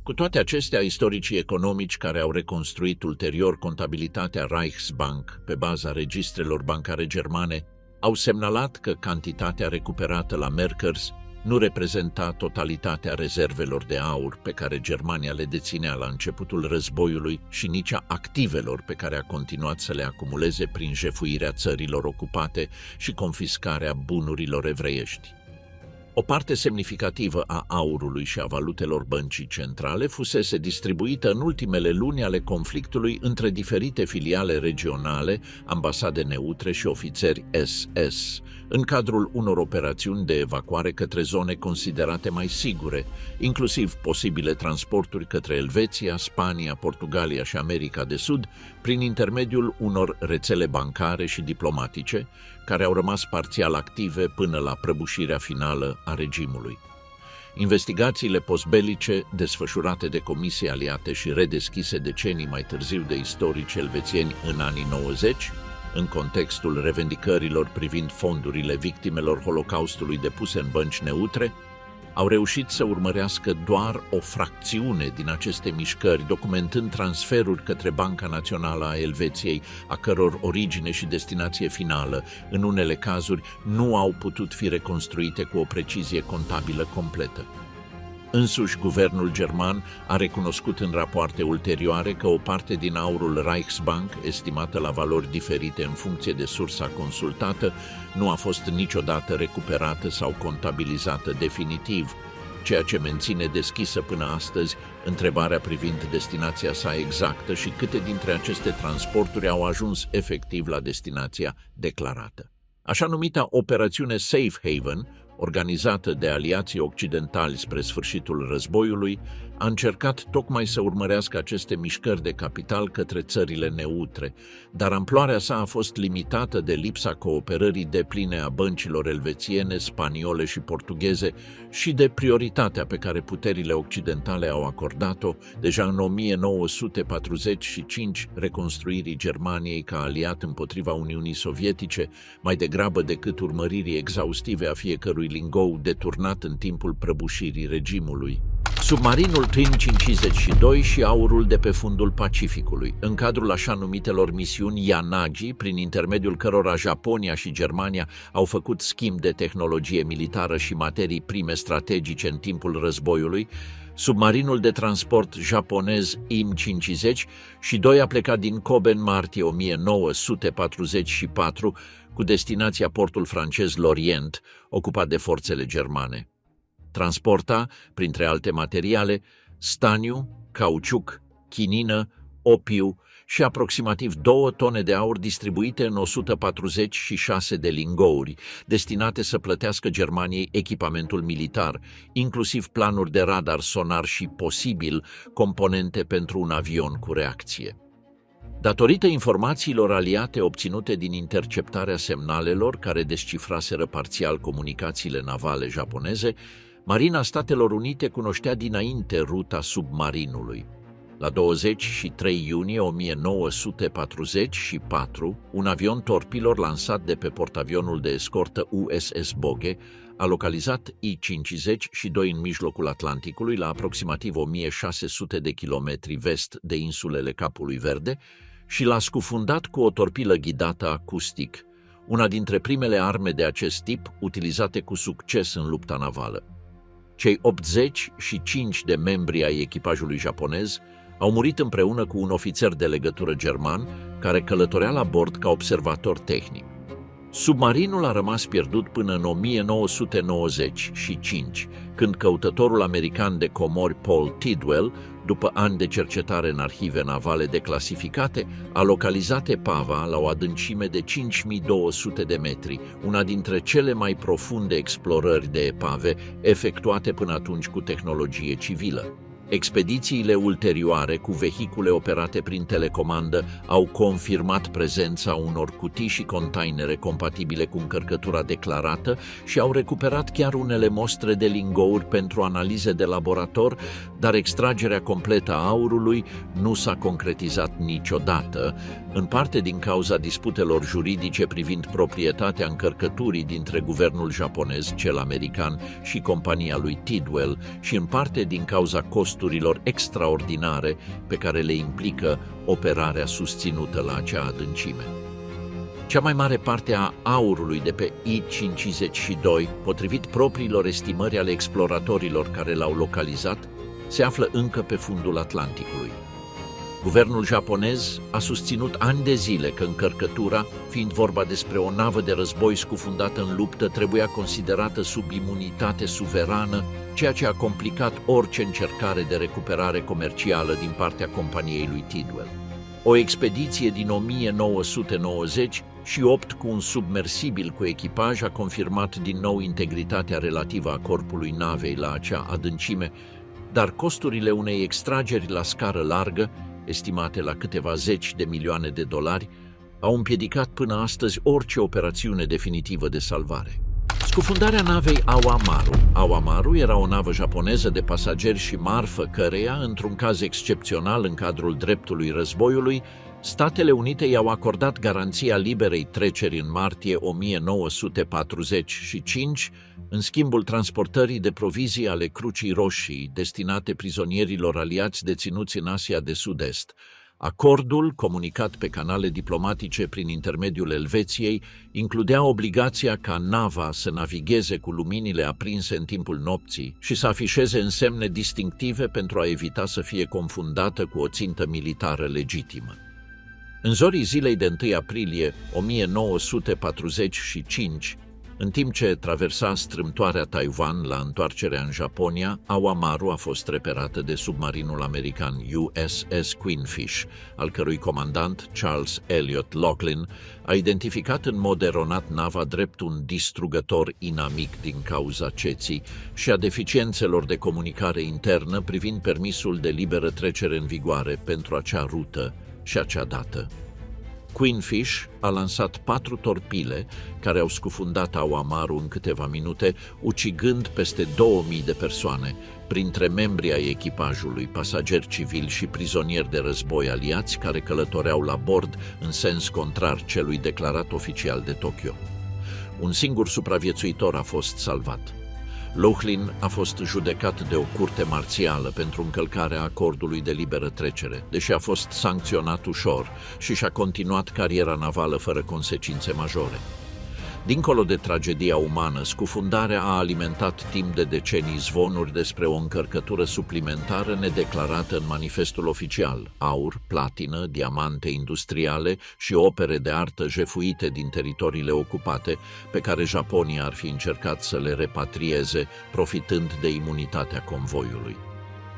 Cu toate acestea, istoricii economici care au reconstruit ulterior contabilitatea Reichsbank pe baza registrelor bancare germane au semnalat că cantitatea recuperată la Merkers nu reprezenta totalitatea rezervelor de aur pe care Germania le deținea la începutul războiului și nici a activelor pe care a continuat să le acumuleze prin jefuirea țărilor ocupate și confiscarea bunurilor evreiești. O parte semnificativă a aurului și a valutelor băncii centrale fusese distribuită în ultimele luni ale conflictului între diferite filiale regionale, ambasade neutre și ofițeri SS, în cadrul unor operațiuni de evacuare către zone considerate mai sigure, inclusiv posibile transporturi către Elveția, Spania, Portugalia și America de Sud, prin intermediul unor rețele bancare și diplomatice, care au rămas parțial active până la prăbușirea finală a regimului. Investigațiile postbelice, desfășurate de comisii aliate și redeschise decenii mai târziu de istorici elvețieni în anii 90, în contextul revendicărilor privind fondurile victimelor Holocaustului depuse în bănci neutre, au reușit să urmărească doar o fracțiune din aceste mișcări, documentând transferuri către Banca Națională a Elveției, a căror origine și destinație finală, în unele cazuri, nu au putut fi reconstruite cu o precizie contabilă completă. Însuși, guvernul german a recunoscut în rapoarte ulterioare că o parte din aurul Reichsbank, estimată la valori diferite în funcție de sursa consultată, nu a fost niciodată recuperată sau contabilizată definitiv, ceea ce menține deschisă până astăzi întrebarea privind destinația sa exactă și câte dintre aceste transporturi au ajuns efectiv la destinația declarată. Așa numita operațiune Safe Haven, organizată de aliații occidentali spre sfârșitul războiului, a încercat tocmai să urmărească aceste mișcări de capital către țările neutre, dar amploarea sa a fost limitată de lipsa cooperării depline a băncilor elvețiene, spaniole și portugheze și de prioritatea pe care puterile occidentale au acordat-o deja în 1945 reconstruirii Germaniei ca aliat împotriva Uniunii Sovietice, mai degrabă decât urmăririi exhaustive a fiecărui lingou deturnat în timpul prăbușirii regimului. Submarinul Twin 52 și aurul de pe fundul Pacificului, în cadrul așa numitelor misiuni Yanagi, prin intermediul cărora Japonia și Germania au făcut schimb de tehnologie militară și materii prime strategice în timpul războiului, submarinul de transport japonez IM-50 și doi a plecat din Kobe în martie 1944 cu destinația portul francez Lorient, ocupat de forțele germane. Transporta, printre alte materiale, staniu, cauciuc, chinină, opiu și aproximativ 2 tone de aur distribuite în 146 de lingouri, destinate să plătească Germaniei echipamentul militar, inclusiv planuri de radar, sonar și, posibil, componente pentru un avion cu reacție. Datorită informațiilor aliate obținute din interceptarea semnalelor care descifraseră parțial comunicațiile navale japoneze, Marina Statelor Unite cunoștea dinainte ruta submarinului. La 23 iunie 1944, un avion torpilor lansat de pe portavionul de escortă USS Bogue a localizat I-52 în mijlocul Atlanticului, la aproximativ 1600 de kilometri vest de insulele Capului Verde, și l-a scufundat cu o torpilă ghidată acustic, una dintre primele arme de acest tip utilizate cu succes în lupta navală. Cei 85 de membri ai echipajului japonez au murit împreună cu un ofițer de legătură german care călătorea la bord ca observator tehnic. Submarinul a rămas pierdut până în 1995, când căutătorul american de comori Paul Tidwell, după ani de cercetare în arhive navale declasificate, a localizat epava la o adâncime de 5200 de metri, una dintre cele mai profunde explorări de epave efectuate până atunci cu tehnologie civilă. Expedițiile ulterioare cu vehicule operate prin telecomandă au confirmat prezența unor cutii și containere compatibile cu încărcătura declarată și au recuperat chiar unele mostre de lingouri pentru analize de laborator, dar extragerea completă a aurului nu s-a concretizat niciodată, în parte din cauza disputelor juridice privind proprietatea încărcăturii dintre guvernul japonez, cel american și compania lui Tidwell, și în parte din cauza costurilor extraordinare pe care le implică operarea susținută la acea adâncime. Cea mai mare parte a aurului de pe I-52, potrivit propriilor estimări ale exploratorilor care l-au localizat, se află încă pe fundul Atlanticului. Guvernul japonez a susținut ani de zile că încărcătura, fiind vorba despre o navă de război scufundată în luptă, trebuia considerată sub imunitate suverană, ceea ce a complicat orice încercare de recuperare comercială din partea companiei lui Tidwell. O expediție din 1990 și 8 cu un submersibil cu echipaj a confirmat din nou integritatea relativă a corpului navei la acea adâncime, dar costurile unei extrageri la scară largă, estimate la câteva zeci de milioane de dolari, au împiedicat până astăzi orice operațiune definitivă de salvare. Scufundarea navei Awamaru. Awamaru era o navă japoneză de pasageri și marfă căreia, într-un caz excepțional în cadrul dreptului războiului, Statele Unite i-au acordat garanția liberei treceri în martie 1945, în schimbul transportării de provizii ale Crucii Roșii destinate prizonierilor aliați deținuți în Asia de Sud-Est. Acordul, comunicat pe canale diplomatice prin intermediul Elveției, includea obligația ca nava să navigheze cu luminile aprinse în timpul nopții și să afișeze însemne distinctive pentru a evita să fie confundată cu o țintă militară legitimă. În zorii zilei de 1 aprilie 1945, în timp ce traversa strâmtoarea Taiwan la întoarcerea în Japonia, Awamaru a fost reperată de submarinul american USS Queenfish, al cărui comandant, Charles Elliot Laughlin, a identificat în mod eronat nava drept un distrugător inamic din cauza ceții și a deficiențelor de comunicare internă privind permisul de liberă trecere în vigoare pentru acea rută și acea dată. Queenfish a lansat 4 torpile care au scufundat Awamaru în câteva minute, ucigând peste 2000 de persoane, printre membrii ai echipajului, pasageri civili și prizonieri de război aliați care călătoreau la bord în sens contrar celui declarat oficial de Tokyo. Un singur supraviețuitor a fost salvat. Laughlin a fost judecat de o curte marțială pentru încălcarea acordului de liberă trecere, deși a fost sancționat ușor și și-a continuat cariera navală fără consecințe majore. Dincolo de tragedia umană, scufundarea a alimentat timp de decenii zvonuri despre o încărcătură suplimentară nedeclarată în manifestul oficial: aur, platină, diamante industriale și opere de artă jefuite din teritoriile ocupate, pe care Japonia ar fi încercat să le repatrieze, profitând de imunitatea convoiului.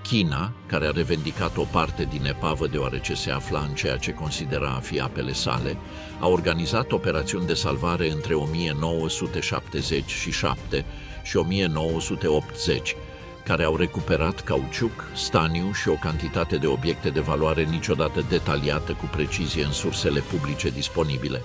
China, care a revendicat o parte din epavă deoarece se afla în ceea ce considera a fi apele sale, a organizat operațiuni de salvare între 1977 și 1980, care au recuperat cauciuc, staniu și o cantitate de obiecte de valoare niciodată detaliată cu precizie în sursele publice disponibile.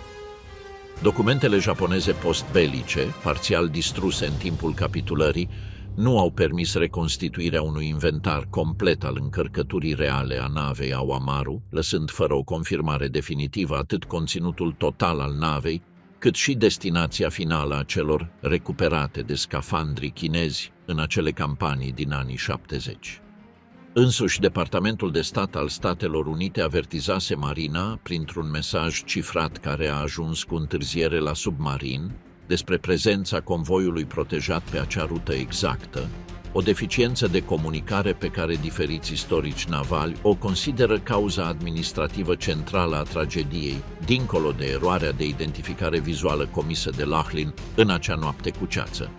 Documentele japoneze postbelice, parțial distruse în timpul capitulării, nu au permis reconstituirea unui inventar complet al încărcăturii reale a navei Awamaru, lăsând fără o confirmare definitivă atât conținutul total al navei, cât și destinația finală a celor recuperate de scafandrii chinezi în acele campanii din anii 70. Însuși, Departamentul de Stat al Statelor Unite avertizase marina, printr-un mesaj cifrat care a ajuns cu întârziere la submarin, despre prezența convoiului protejat pe acea rută exactă, o deficiență de comunicare pe care diferiți istorici navali o consideră cauza administrativă centrală a tragediei, dincolo de eroarea de identificare vizuală comisă de Laughlin în acea noapte cu ceață.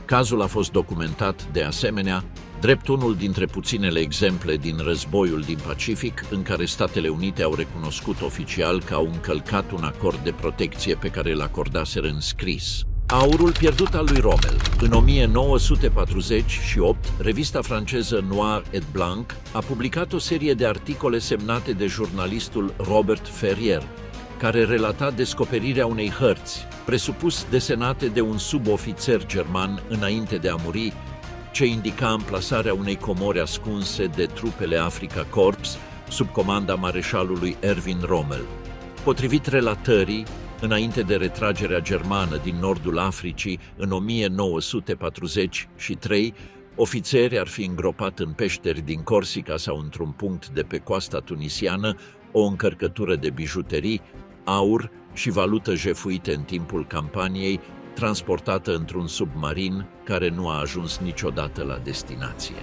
Cazul a fost documentat, de asemenea, drept unul dintre puținele exemple din războiul din Pacific în care Statele Unite au recunoscut oficial că au încălcat un acord de protecție pe care îl acordaseră în scris. Aurul pierdut al lui Rommel. În 1948, revista franceză Noir et Blanc a publicat o serie de articole semnate de jurnalistul Robert Ferrier, care relata descoperirea unei hărți, presupus desenate de un subofițer german înainte de a muri, ce indica amplasarea unei comori ascunse de trupele Africa Corps sub comanda mareșalului Erwin Rommel. Potrivit relatării, înainte de retragerea germană din nordul Africii în 1943, ofițeri ar fi îngropat în peșteri din Corsica sau într-un punct de pe coasta tunisiană o încărcătură de bijuterii, aur și valută jefuite în timpul campaniei, transportată într-un submarin care nu a ajuns niciodată la destinație.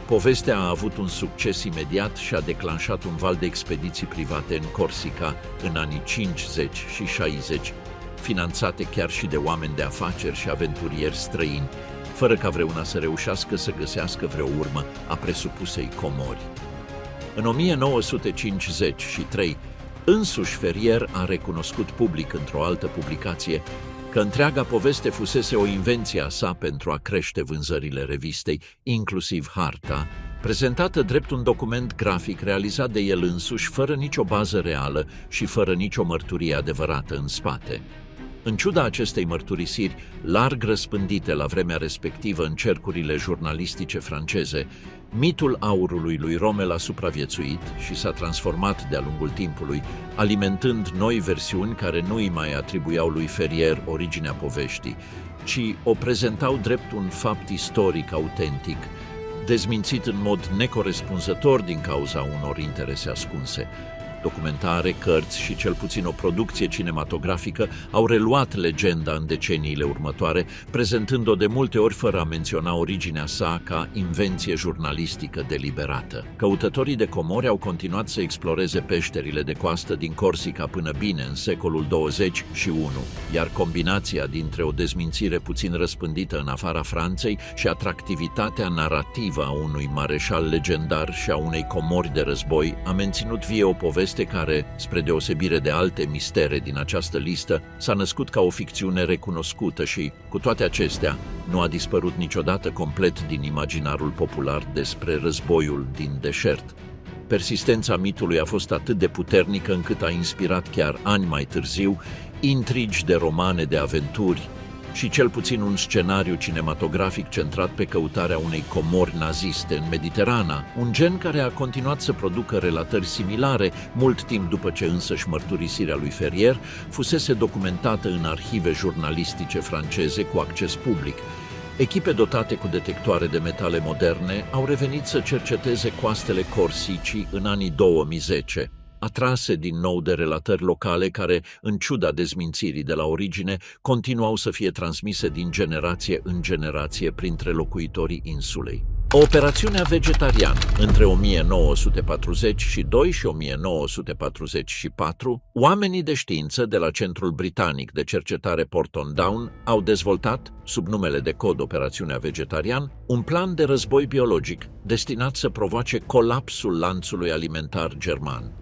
Povestea a avut un succes imediat și a declanșat un val de expediții private în Corsica în anii 50 și 60, finanțate chiar și de oameni de afaceri și aventurieri străini, fără ca vreuna să reușească să găsească vreo urmă a presupusei comori. În 1953, însuși Ferrier a recunoscut public într-o altă publicație că întreaga poveste fusese o invenție a sa pentru a crește vânzările revistei, inclusiv harta, prezentată drept un document grafic realizat de el însuși fără nicio bază reală și fără nicio mărturie adevărată în spate. În ciuda acestei mărturisiri, larg răspândite la vremea respectivă în cercurile jurnalistice franceze, mitul aurului lui Rommel a supraviețuit și s-a transformat de-a lungul timpului, alimentând noi versiuni care nu îi mai atribuiau lui Ferrier originea poveștii, ci o prezentau drept un fapt istoric autentic, dezmințit în mod necorespunzător din cauza unor interese ascunse. Documentare, cărți și cel puțin o producție cinematografică au reluat legenda în deceniile următoare, prezentând-o de multe ori fără a menționa originea sa ca invenție jurnalistică deliberată. Căutătorii de comori au continuat să exploreze peșterile de coastă din Corsica până bine în secolul 21, iar combinația dintre o dezmințire puțin răspândită în afara Franței și atractivitatea narrativă a unui mareșal legendar și a unei comori de război a menținut vie o poveste care, spre deosebire de alte mistere din această listă, s-a născut ca o ficțiune recunoscută și, cu toate acestea, nu a dispărut niciodată complet din imaginarul popular despre războiul din deșert. Persistența mitului a fost atât de puternică încât a inspirat chiar ani mai târziu intrigi de romane de aventuri și cel puțin un scenariu cinematografic centrat pe căutarea unei comori naziste în Mediterana, un gen care a continuat să producă relatări similare, mult timp după ce însăși mărturisirea lui Ferrier fusese documentată în arhive jurnalistice franceze cu acces public. Echipe dotate cu detectoare de metale moderne au revenit să cerceteze coastele Corsicii în anii 2010. Atrase din nou de relatări locale care, în ciuda dezmințirii de la origine, continuau să fie transmise din generație în generație printre locuitorii insulei. Operațiunea Vegetarian. Între 1942 și 1944, oamenii de știință de la Centrul Britanic de Cercetare Porton Down au dezvoltat, sub numele de cod Operațiunea Vegetarian, un plan de război biologic destinat să provoace colapsul lanțului alimentar german.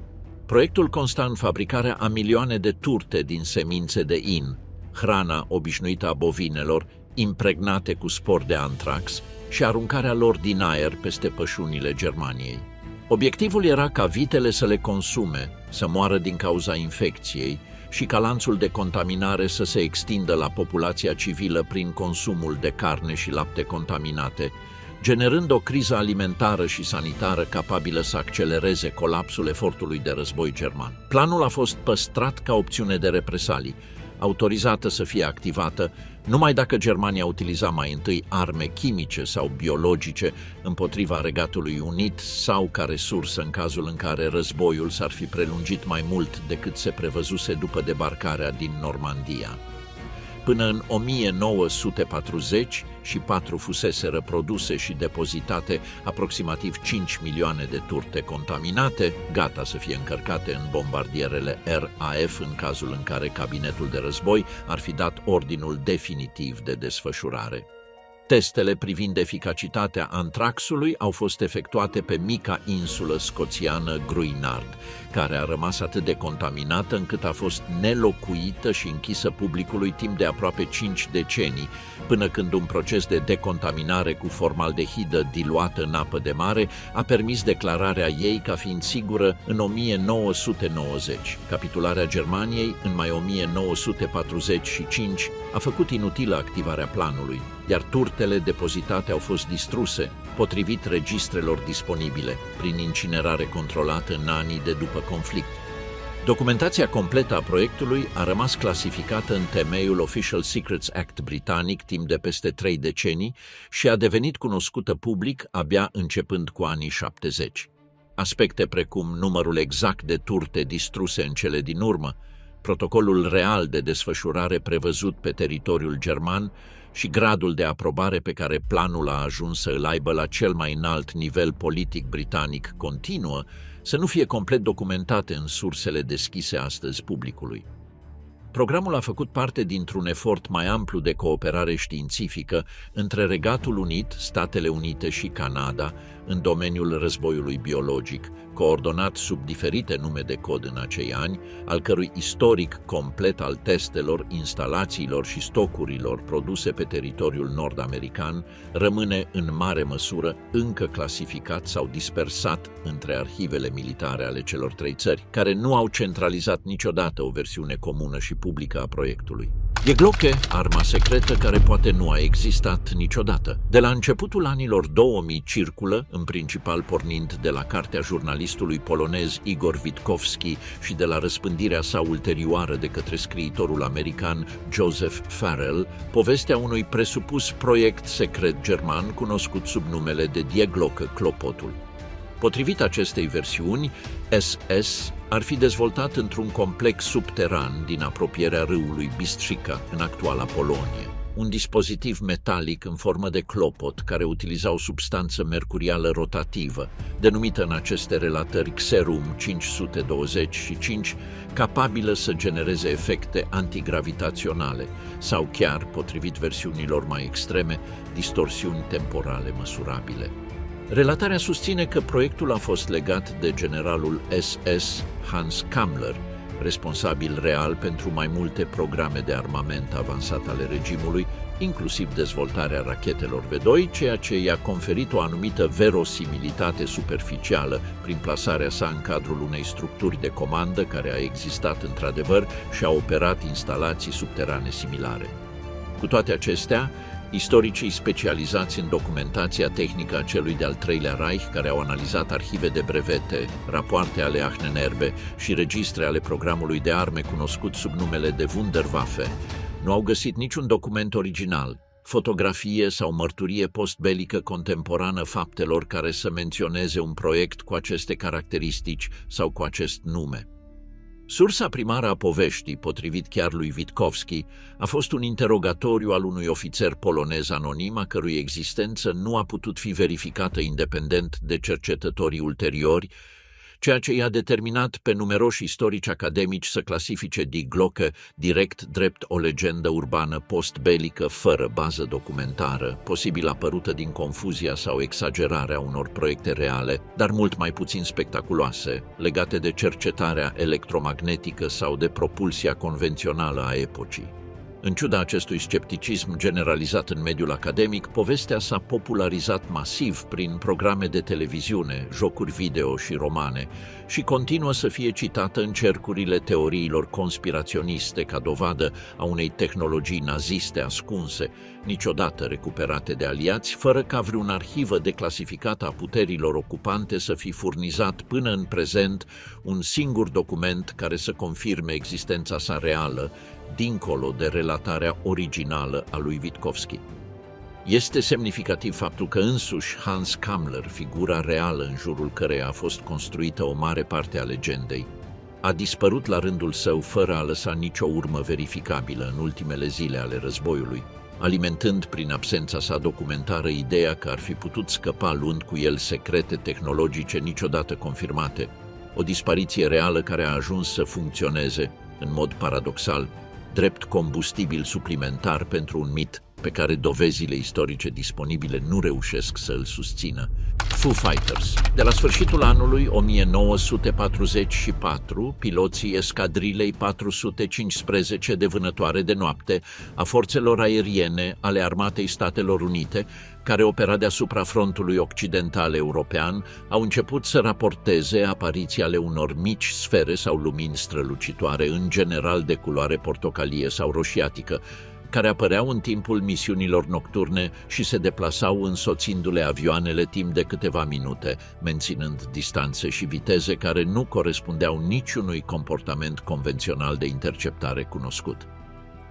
Proiectul consta în fabricarea a milioane de turte din semințe de in, hrana obișnuită a bovinelor, impregnate cu spor de antrax, și aruncarea lor din aer peste pășunile Germaniei. Obiectivul era ca vitele să le consume, să moară din cauza infecției și ca lanțul de contaminare să se extindă la populația civilă prin consumul de carne și lapte contaminate, generând o criză alimentară și sanitară capabilă să accelereze colapsul efortului de război german. Planul a fost păstrat ca opțiune de represalii, autorizată să fie activată numai dacă Germania utiliza mai întâi arme chimice sau biologice împotriva Regatului Unit sau ca resursă în cazul în care războiul s-ar fi prelungit mai mult decât se prevăzuse după debarcarea din Normandia. Până în 1944 fuseseră produse și depozitate aproximativ 5 milioane de turte contaminate, gata să fie încărcate în bombardierele RAF în cazul în care cabinetul de război ar fi dat ordinul definitiv de desfășurare. Testele privind eficacitatea antraxului au fost efectuate pe mica insulă scoțiană Gruinard, care a rămas atât de contaminată încât a fost nelocuită și închisă publicului timp de aproape 5 decenii, până când un proces de decontaminare cu formaldehidă diluată în apă de mare a permis declararea ei ca fiind sigură în 1990. Capitularea Germaniei, în mai 1945, a făcut inutilă activarea planului, iar turtele depozitate au fost distruse, potrivit registrelor disponibile, prin incinerare controlată în anii de după conflict. Documentația completă a proiectului a rămas clasificată în temeiul Official Secrets Act britanic timp de peste 3 decenii și a devenit cunoscută public abia începând cu anii 70. Aspecte precum numărul exact de turte distruse în cele din urmă, protocolul real de desfășurare prevăzut pe teritoriul german și gradul de aprobare pe care planul a ajuns să îl aibă la cel mai înalt nivel politic britanic continuă, să nu fie complet documentate în sursele deschise astăzi publicului. Programul a făcut parte dintr-un efort mai amplu de cooperare științifică între Regatul Unit, Statele Unite și Canada în domeniul războiului biologic, coordonat sub diferite nume de cod în acei ani, al cărui istoric complet al testelor, instalațiilor și stocurilor produse pe teritoriul nord-american rămâne în mare măsură încă clasificat sau dispersat între arhivele militare ale celor 3 țări, care nu au centralizat niciodată o versiune comună și publică a proiectului. Die Glocke, arma secretă care poate nu a existat niciodată. De la începutul anilor 2000 circulă, în principal pornind de la cartea jurnalistului polonez Igor Witkowski și de la răspândirea sa ulterioară de către scriitorul american Joseph Farrell, povestea unui presupus proiect secret german cunoscut sub numele de Die Glocke, clopotul. Potrivit acestei versiuni, SS ar fi dezvoltat într-un complex subteran din apropierea râului Bistrica, în actuala Polonie. Un dispozitiv metalic în formă de clopot care utiliza o substanță mercurială rotativă, denumită în aceste relatări Xerum 525, capabilă să genereze efecte antigravitaționale sau chiar, potrivit versiunilor mai extreme, distorsiuni temporale măsurabile. Relatarea susține că proiectul a fost legat de generalul SS Hans Kammler, responsabil real pentru mai multe programe de armament avansat ale regimului, inclusiv dezvoltarea rachetelor V2, ceea ce i-a conferit o anumită verosimilitate superficială prin plasarea sa în cadrul unei structuri de comandă care a existat într-adevăr și a operat instalații subterane similare. Cu toate acestea, istoricii specializați în documentația tehnică a celui de-al treilea Reich, care au analizat arhive de brevete, rapoarte ale Ahnenerbe și registre ale programului de arme cunoscut sub numele de Wunderwaffe, nu au găsit niciun document original, fotografie sau mărturie postbelică contemporană faptelor care să menționeze un proiect cu aceste caracteristici sau cu acest nume. Sursa primară a poveștii, potrivit chiar lui Witkowski, a fost un interogatoriu al unui ofițer polonez anonim, a cărui existență nu a putut fi verificată independent de cercetătorii ulteriori, ceea ce i-a determinat pe numeroși istorici academici să clasifice Die Glocke direct drept o legendă urbană postbelică fără bază documentară, posibil apărută din confuzia sau exagerarea unor proiecte reale, dar mult mai puțin spectaculoase, legate de cercetarea electromagnetică sau de propulsia convențională a epocii. În ciuda acestui scepticism generalizat în mediul academic, povestea s-a popularizat masiv prin programe de televiziune, jocuri video și romane și continuă să fie citată în cercurile teoriilor conspiraționiste ca dovadă a unei tehnologii naziste ascunse, niciodată recuperate de aliați, fără ca vreun arhivă declasificată a puterilor ocupante să fi furnizat până în prezent un singur document care să confirme existența sa reală, dincolo de relatarea originală a lui Witkowski. Este semnificativ faptul că însuși Hans Kammler, figura reală în jurul căreia a fost construită o mare parte a legendei, a dispărut la rândul său fără a lăsa nicio urmă verificabilă în ultimele zile ale războiului, alimentând prin absența sa documentară ideea că ar fi putut scăpa luând cu el secrete tehnologice niciodată confirmate, o dispariție reală care a ajuns să funcționeze, în mod paradoxal, drept combustibil suplimentar pentru un mit pe care dovezile istorice disponibile nu reușesc să îl susțină. Foo Fighters. De la sfârșitul anului 1944, piloții escadrilei 415 de vânătoare de noapte a forțelor aeriene ale Armatei Statelor Unite, care opera deasupra frontului occidental european, au început să raporteze apariția ale unor mici sfere sau lumini strălucitoare, în general de culoare portocalie sau roșiatică, care apăreau în timpul misiunilor nocturne și se deplasau însoțindu-le avioanele timp de câteva minute, menținând distanțe și viteze care nu corespundeau niciunui comportament convențional de interceptare cunoscut.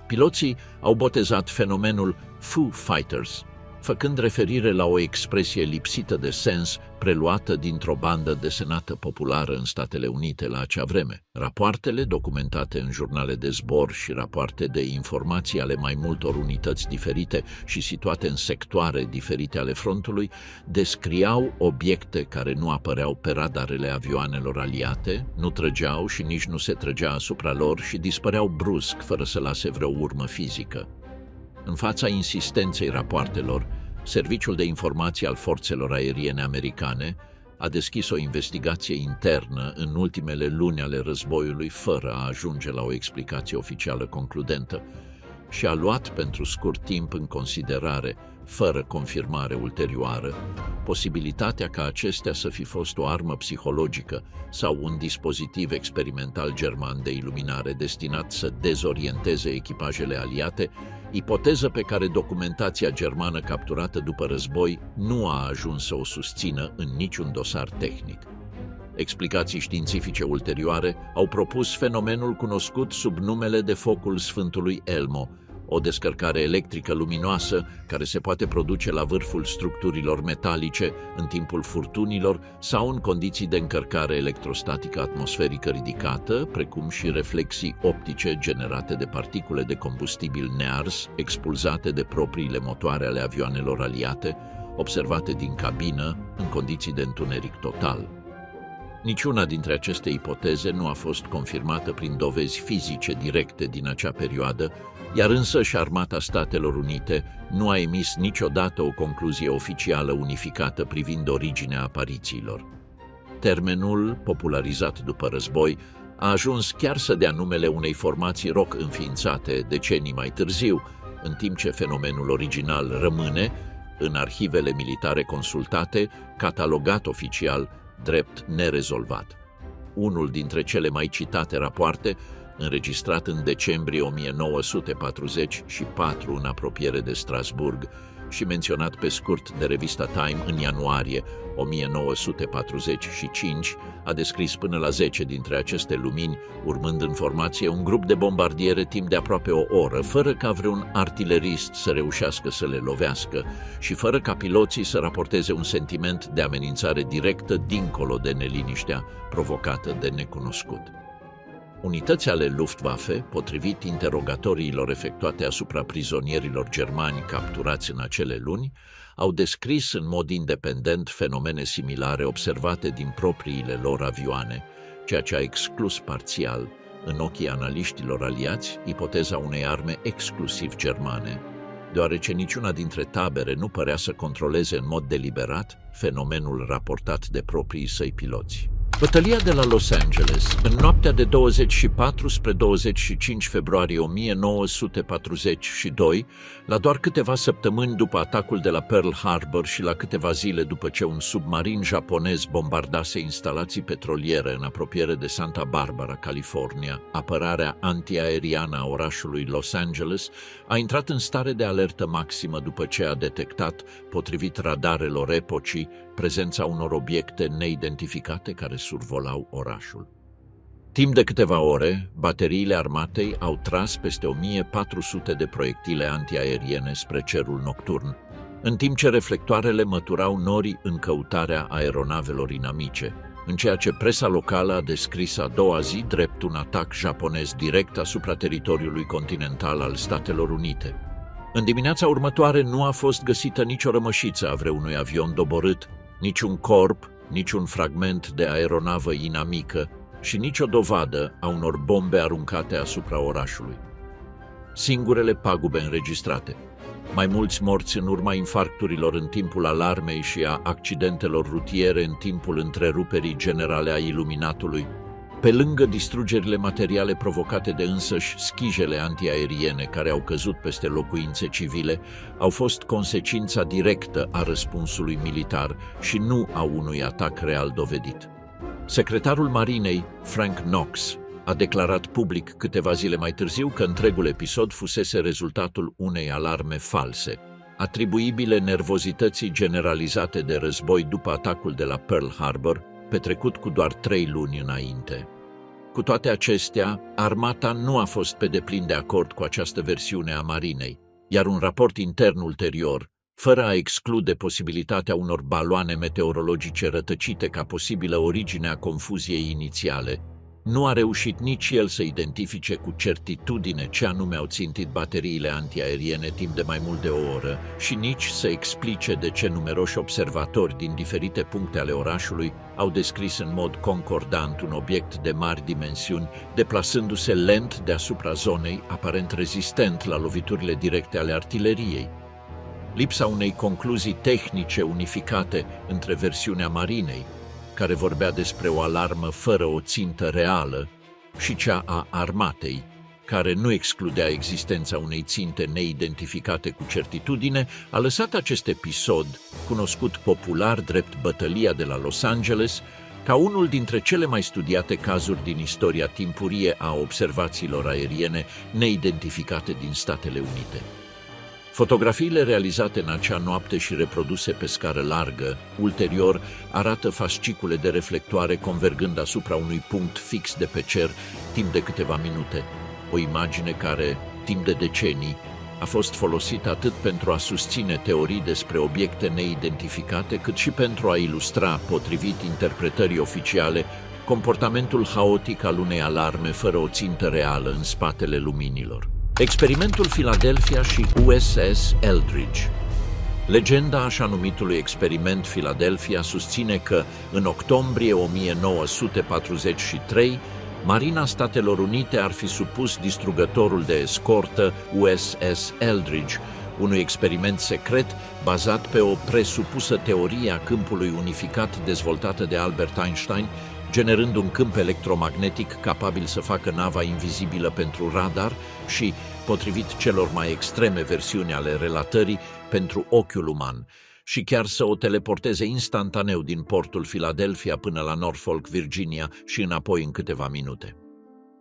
Piloții au botezat fenomenul Foo Fighters, făcând referire la o expresie lipsită de sens preluată dintr-o bandă desenată populară în Statele Unite la acea vreme. Rapoartele documentate în jurnale de zbor și rapoarte de informații ale mai multor unități diferite și situate în sectoare diferite ale frontului descriau obiecte care nu apăreau pe radarele avioanelor aliate, nu trăgeau și nici nu se trăgea asupra lor și dispăreau brusc fără să lase vreo urmă fizică. În fața insistenței rapoartelor, Serviciul de Informații al Forțelor Aeriene Americane a deschis o investigație internă în ultimele luni ale războiului fără a ajunge la o explicație oficială concludentă și a luat pentru scurt timp în considerare, fără confirmare ulterioară, posibilitatea ca acestea să fi fost o armă psihologică sau un dispozitiv experimental german de iluminare destinat să dezorienteze echipajele aliate, ipoteză pe care documentația germană capturată după război nu a ajuns să o susțină în niciun dosar tehnic. Explicații științifice ulterioare au propus fenomenul cunoscut sub numele de focul Sfântului Elmo, o descărcare electrică luminoasă care se poate produce la vârful structurilor metalice în timpul furtunilor sau în condiții de încărcare electrostatică atmosferică ridicată, precum și reflexii optice generate de particule de combustibil nears expulzate de propriile motoare ale avioanelor aliate, observate din cabină în condiții de întuneric total. Niciuna dintre aceste ipoteze nu a fost confirmată prin dovezi fizice directe din acea perioadă, iar însăși Armata Statelor Unite nu a emis niciodată o concluzie oficială unificată privind originea aparițiilor. Termenul, popularizat după război, a ajuns chiar să dea numele unei formații rock înființate decenii mai târziu, în timp ce fenomenul original rămâne, în arhivele militare consultate, catalogat oficial drept nerezolvat. Unul dintre cele mai citate rapoarte, înregistrat în decembrie 1944 în apropiere de Strasburg și menționat pe scurt de revista Time în ianuarie 1945, a descris până la 10 dintre aceste lumini, urmând în formație un grup de bombardiere timp de aproape o oră, fără ca vreun artilerist să reușească să le lovească și fără ca piloții să raporteze un sentiment de amenințare directă dincolo de neliniștea provocată de necunoscut. Unități ale Luftwaffe, potrivit interogatoriilor efectuate asupra prizonierilor germani capturați în acele luni, au descris în mod independent fenomene similare observate din propriile lor avioane, ceea ce a exclus parțial, în ochii analiștilor aliați, ipoteza unei arme exclusiv germane, deoarece niciuna dintre tabere nu părea să controleze în mod deliberat fenomenul raportat de proprii săi piloți. Bătălia de la Los Angeles, în noaptea de 24 spre 25 februarie 1942, la doar câteva săptămâni după atacul de la Pearl Harbor și la câteva zile după ce un submarin japonez bombardase instalații petroliere în apropiere de Santa Barbara, California, apărarea antiaeriană a orașului Los Angeles a intrat în stare de alertă maximă după ce a detectat, potrivit radarelor epocii, prezența unor obiecte neidentificate care survolau orașul. Timp de câteva ore, bateriile armatei au tras peste 1400 de proiectile antiaeriene spre cerul nocturn, în timp ce reflectoarele măturau norii în căutarea aeronavelor inamice, în ceea ce presa locală a descris a doua zi drept un atac japonez direct asupra teritoriului continental al Statelor Unite. În dimineața următoare nu a fost găsită nicio rămășiță a vreunui avion doborât, niciun corp, niciun fragment de aeronavă inamică și nicio dovadă a unor bombe aruncate asupra orașului. Singurele pagube înregistrate: mai mulți morți în urma infarcturilor în timpul alarmei și a accidentelor rutiere în timpul întreruperii generale a iluminatului, pe lângă distrugerile materiale provocate de însăși schijele antiaeriene care au căzut peste locuințe civile, au fost consecința directă a răspunsului militar și nu a unui atac real dovedit. Secretarul Marinei, Frank Knox, a declarat public câteva zile mai târziu că întregul episod fusese rezultatul unei alarme false, atribuibile nervozității generalizate de război după atacul de la Pearl Harbor, petrecut cu doar 3 luni înainte. Cu toate acestea, armata nu a fost pe deplin de acord cu această versiune a Marinei, iar un raport intern ulterior, fără a exclude posibilitatea unor baloane meteorologice rătăcite ca posibilă origine a confuziei inițiale, nu a reușit nici el să identifice cu certitudine ce anume au țintit bateriile antiaeriene timp de mai mult de o oră și nici să explice de ce numeroși observatori din diferite puncte ale orașului au descris în mod concordant un obiect de mari dimensiuni, deplasându-se lent deasupra zonei, aparent rezistent la loviturile directe ale artileriei. Lipsa unei concluzii tehnice unificate între versiunea Marinei, care vorbea despre o alarmă fără o țintă reală, și cea a armatei, care nu excludea existența unei ținte neidentificate cu certitudine, a lăsat acest episod, cunoscut popular drept Bătălia de la Los Angeles, ca unul dintre cele mai studiate cazuri din istoria timpurie a observațiilor aeriene neidentificate din Statele Unite. Fotografiile realizate în acea noapte și reproduse pe scară largă, ulterior, arată fascicule de reflectoare convergând asupra unui punct fix de pe cer timp de câteva minute, o imagine care, timp de decenii, a fost folosită atât pentru a susține teorii despre obiecte neidentificate, cât și pentru a ilustra, potrivit interpretării oficiale, comportamentul haotic al unei alarme fără o țintă reală în spatele luminilor. Experimentul Philadelphia și USS Eldridge. Legenda așa numitului experiment Philadelphia susține că, în octombrie 1943, Marina Statelor Unite ar fi supus distrugătorul de escortă USS Eldridge unui experiment secret bazat pe o presupusă teorie a câmpului unificat dezvoltată de Albert Einstein, generând un câmp electromagnetic capabil să facă nava invizibilă pentru radar și, potrivit celor mai extreme versiuni ale relatării, pentru ochiul uman, și chiar să o teleporteze instantaneu din portul Philadelphia până la Norfolk, Virginia și înapoi în câteva minute.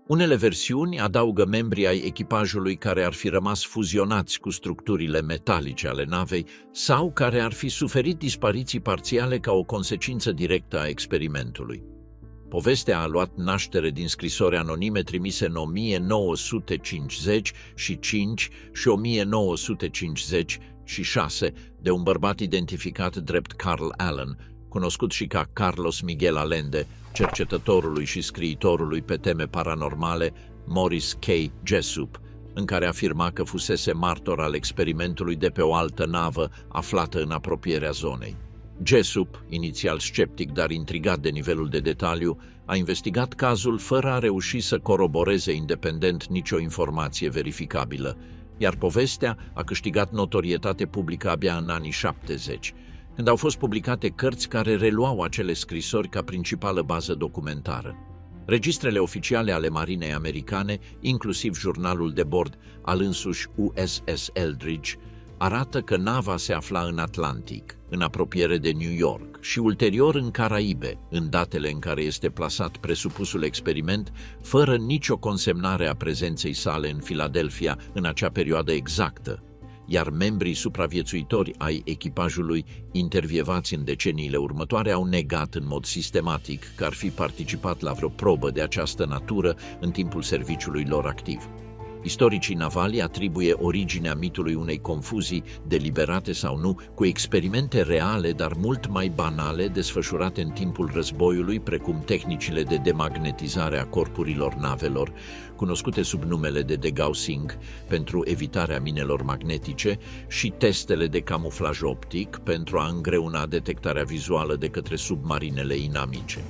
Unele versiuni adaugă membrii ai echipajului care ar fi rămas fuzionați cu structurile metalice ale navei sau care ar fi suferit dispariții parțiale ca o consecință directă a experimentului. Povestea a luat naștere din scrisori anonime trimise în 1955 și 1956 de un bărbat identificat drept Carl Allen, cunoscut și ca Carlos Miguel Allende, cercetătorului și scriitorului pe teme paranormale Morris K. Jessup, în care afirma că fusese martor al experimentului de pe o altă navă aflată în apropierea zonei. Jessup, inițial sceptic, dar intrigat de nivelul de detaliu, a investigat cazul fără a reuși să coroboreze independent nicio informație verificabilă, iar povestea a câștigat notorietate publică abia în anii 70, când au fost publicate cărți care reluau acele scrisori ca principală bază documentară. Registrele oficiale ale Marinei Americane, inclusiv jurnalul de bord al însuși USS Eldridge, arată că nava se afla în Atlantic, în apropiere de New York, și ulterior în Caraibe, în datele în care este plasat presupusul experiment, fără nicio consemnare a prezenței sale în Philadelphia în acea perioadă exactă, iar membrii supraviețuitori ai echipajului intervievați în deceniile următoare au negat în mod sistematic că ar fi participat la vreo probă de această natură în timpul serviciului lor activ. Istoricii navali atribuie originea mitului unei confuzii, deliberate sau nu, cu experimente reale, dar mult mai banale, desfășurate în timpul războiului, precum tehnicile de demagnetizare a corpurilor navelor, cunoscute sub numele de degaussing, pentru evitarea minelor magnetice, și testele de camuflaj optic, pentru a îngreuna detectarea vizuală de către submarinele inamice.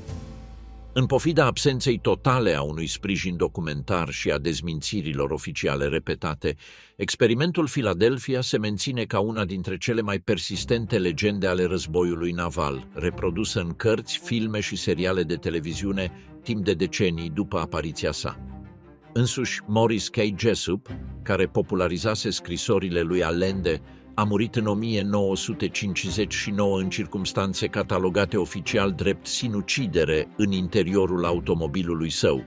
În pofida absenței totale a unui sprijin documentar și a dezmințirilor oficiale repetate, experimentul Philadelphia se menține ca una dintre cele mai persistente legende ale războiului naval, reprodusă în cărți, filme și seriale de televiziune timp de decenii după apariția sa. Însuși Morris K. Jessup, care popularizase scrisorile lui Allende, a murit în 1959 în circumstanțe catalogate oficial drept sinucidere în interiorul automobilului său,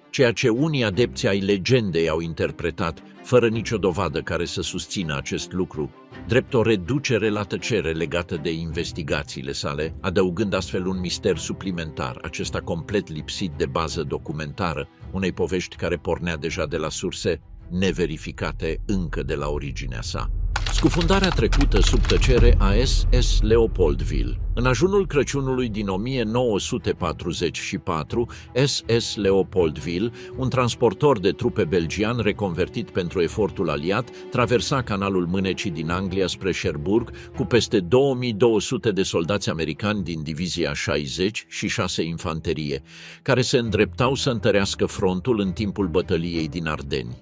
ceea ce unii adepți ai legendei au interpretat, fără nicio dovadă care să susțină acest lucru, drept o reducere la tăcere legată de investigațiile sale, adăugând astfel un mister suplimentar, acesta complet lipsit de bază documentară, unei povești care pornea deja de la surse neverificate încă de la originea sa. Scufundarea trecută sub tăcere a SS Leopoldville. În ajunul Crăciunului din 1944, SS Leopoldville, un transportor de trupe belgian reconvertit pentru efortul aliat, traversa canalul Mânecii din Anglia spre Cherbourg cu peste 2200 de soldați americani din Divizia 60 și 6 Infanterie, care se îndreptau să întărească frontul în timpul bătăliei din Ardeni.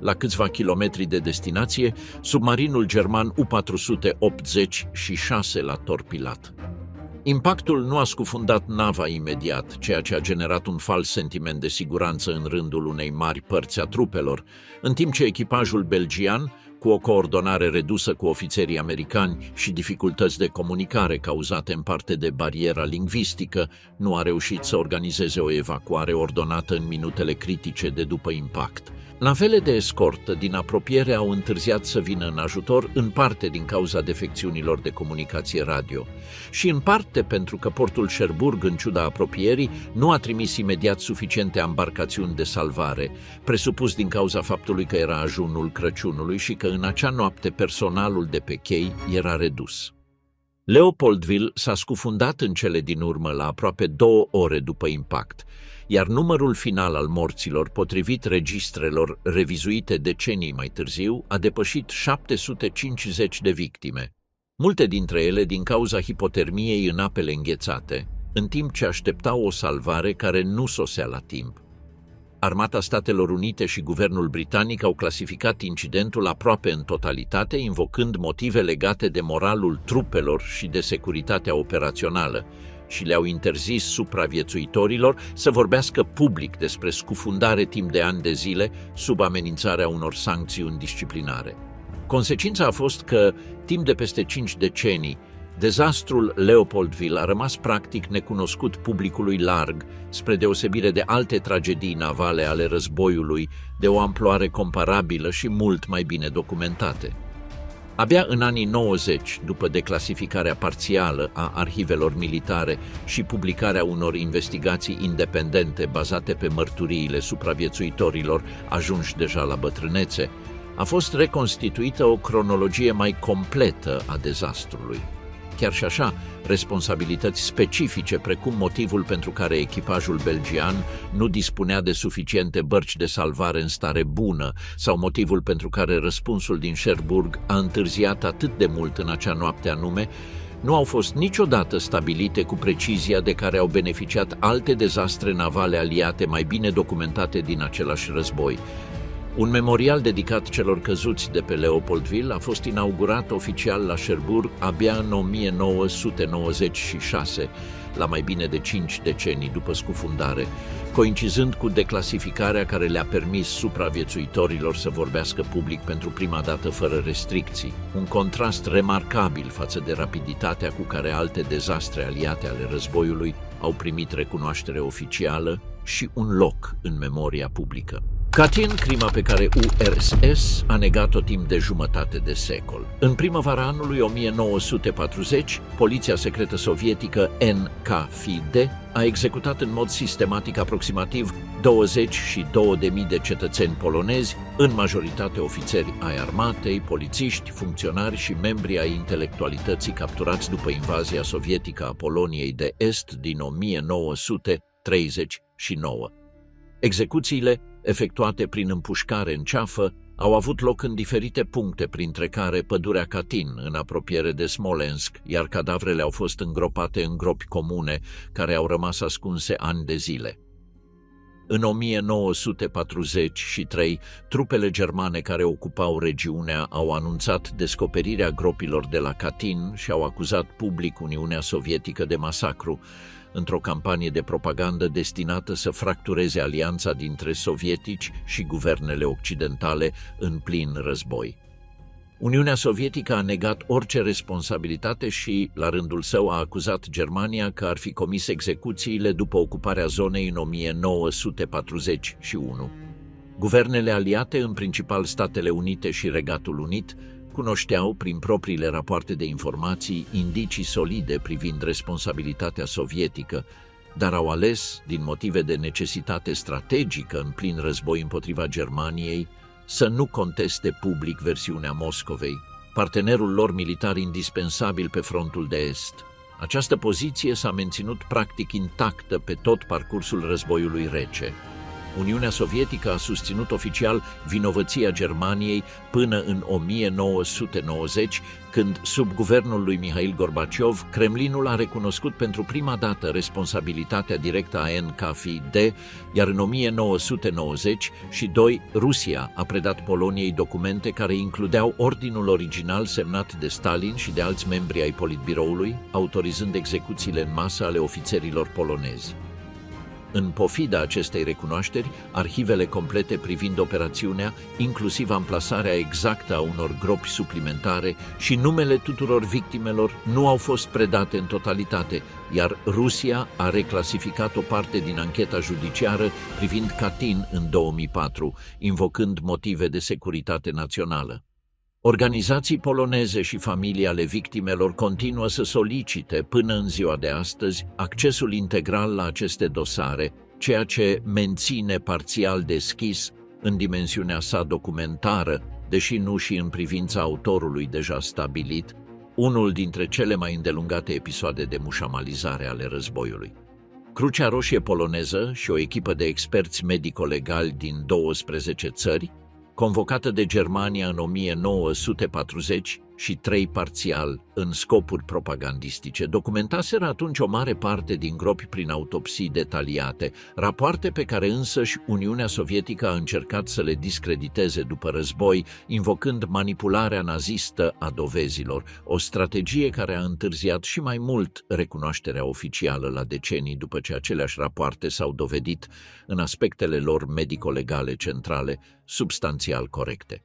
La câțiva kilometri de destinație, submarinul german U-486 l-a torpilat. Impactul nu a scufundat nava imediat, ceea ce a generat un fals sentiment de siguranță în rândul unei mari părți a trupelor, în timp ce echipajul belgian, cu o coordonare redusă cu ofițerii americani și dificultăți de comunicare cauzate în parte de bariera lingvistică, nu a reușit să organizeze o evacuare ordonată în minutele critice de după impact. Navele de escortă din apropiere au întârziat să vină în ajutor, în parte din cauza defecțiunilor de comunicație radio și în parte pentru că portul Cherbourg, în ciuda apropierii, nu a trimis imediat suficiente ambarcațiuni de salvare, presupus din cauza faptului că era ajunul Crăciunului și că în acea noapte personalul de pe chei era redus. Leopoldville s-a scufundat în cele din urmă la aproape 2 ore după impact, iar numărul final al morților, potrivit registrelor revizuite decenii mai târziu, a depășit 750 de victime, multe dintre ele din cauza hipotermiei în apele înghețate, în timp ce așteptau o salvare care nu sosea la timp. Armata Statelor Unite și guvernul britanic au clasificat incidentul aproape în totalitate, invocând motive legate de moralul trupelor și de securitatea operațională, și le-au interzis supraviețuitorilor să vorbească public despre scufundare timp de ani de zile sub amenințarea unor sancțiuni disciplinare. Consecința a fost că, timp de peste 5 decenii, dezastrul Leopoldville a rămas practic necunoscut publicului larg, spre deosebire de alte tragedii navale ale războiului, de o amploare comparabilă și mult mai bine documentate. Abia în anii 90, după declasificarea parțială a arhivelor militare și publicarea unor investigații independente bazate pe mărturiile supraviețuitorilor ajunși deja la bătrânețe, a fost reconstituită o cronologie mai completă a dezastrului. chiar și așa, responsabilități specifice, precum motivul pentru care echipajul belgian nu dispunea de suficiente bărci de salvare în stare bună sau motivul pentru care răspunsul din Cherbourg a întârziat atât de mult în acea noapte anume, nu au fost niciodată stabilite cu precizia de care au beneficiat alte dezastre navale aliate mai bine documentate din același război. Un memorial dedicat celor căzuți de pe Leopoldville a fost inaugurat oficial la Cherbourg abia în 1996, la mai bine de 5 decenii după scufundare, coincidând cu declasificarea care le-a permis supraviețuitorilor să vorbească public pentru prima dată fără restricții, un contrast remarcabil față de rapiditatea cu care alte dezastre aliate ale războiului au primit recunoaștere oficială și un loc în memoria publică. Katyn, crima pe care URSS a negat-o timp de jumătate de secol. În primăvara anului 1940, poliția secretă sovietică NKVD a executat în mod sistematic aproximativ 22.000 de cetățeni polonezi, în majoritate ofițeri ai armatei, polițiști, funcționari și membri ai intelectualității capturați după invazia sovietică a Poloniei de Est din 1939. Execuțiile, efectuate prin împușcare în ceafă, au avut loc în diferite puncte, printre care pădurea Katyn, în apropiere de Smolensk, iar cadavrele au fost îngropate în gropi comune, care au rămas ascunse ani de zile. În 1943, trupele germane care ocupau regiunea au anunțat descoperirea gropilor de la Katyn și au acuzat public Uniunea Sovietică de masacru, într-o campanie de propagandă destinată să fractureze alianța dintre sovietici și guvernele occidentale în plin război. Uniunea Sovietică a negat orice responsabilitate și, la rândul său, a acuzat Germania că ar fi comis execuțiile după ocuparea zonei în 1941. Guvernele aliate, în principal Statele Unite și Regatul Unit, cunoșteau, prin propriile rapoarte de informații, indicii solide privind responsabilitatea sovietică, dar au ales, din motive de necesitate strategică în plin război împotriva Germaniei, să nu conteste public versiunea Moscovei, partenerul lor militar indispensabil pe frontul de est. Această poziție s-a menținut practic intactă pe tot parcursul războiului rece. Uniunea Sovietică a susținut oficial vinovăția Germaniei până în 1990, când, sub guvernul lui Mihail Gorbaciov, Kremlinul a recunoscut pentru prima dată responsabilitatea directă a NKVD, iar în 1992 Rusia a predat Poloniei documente care includeau ordinul original semnat de Stalin și de alți membri ai Politbiroului, autorizând execuțiile în masă ale ofițerilor polonezi. În pofida acestei recunoașteri, arhivele complete privind operațiunea, inclusiv amplasarea exactă a unor gropi suplimentare și numele tuturor victimelor, nu au fost predate în totalitate, iar Rusia a reclasificat o parte din ancheta judiciară privind Katyn în 2004, invocând motive de securitate națională. Organizații poloneze și familii ale victimelor continuă să solicite, până în ziua de astăzi, accesul integral la aceste dosare, ceea ce menține parțial deschis, în dimensiunea sa documentară, deși nu și în privința autorului deja stabilit, unul dintre cele mai îndelungate episoade de mușamalizare ale războiului. Crucea Roșie poloneză și o echipă de experți medico-legali din 12 țări, convocată de Germania în 1940 și 3 parțial în scopuri propagandistice, documentaseră atunci o mare parte din gropi prin autopsii detaliate, rapoarte pe care însăși Uniunea Sovietică a încercat să le discrediteze după război, invocând manipularea nazistă a dovezilor, o strategie care a întârziat și mai mult recunoașterea oficială la decenii după ce aceleași rapoarte s-au dovedit, în aspectele lor medico-legale centrale, substanțial corecte.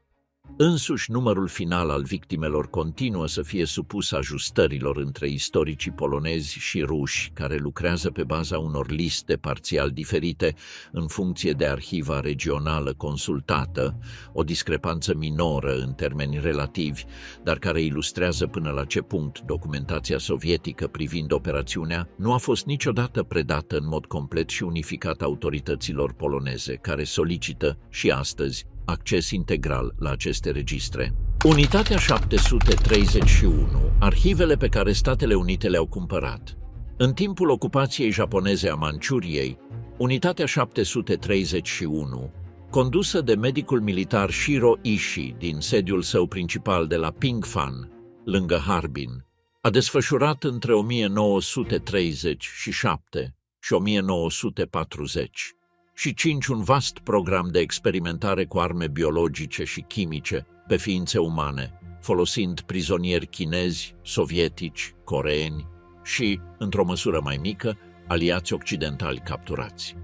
Însuși, numărul final al victimelor continuă să fie supus ajustărilor între istoricii polonezi și ruși, care lucrează pe baza unor liste parțial diferite în funcție de arhiva regională consultată, o discrepanță minoră în termeni relativi, dar care ilustrează până la ce punct documentația sovietică privind operațiunea nu a fost niciodată predată în mod complet și unificat autorităților poloneze, care solicită și astăzi acces integral la aceste registre. Unitatea 731, arhivele pe care Statele Unite le-au cumpărat. În timpul ocupației japoneze a Manciuriei, Unitatea 731, condusă de medicul militar Shiro Ishii din sediul său principal de la Pingfan, lângă Harbin, a desfășurat între 1937 și 1940 și 5 un vast program de experimentare cu arme biologice și chimice pe ființe umane, folosind prizonieri chinezi, sovietici, coreeni și, într-o măsură mai mică, aliați occidentali capturați.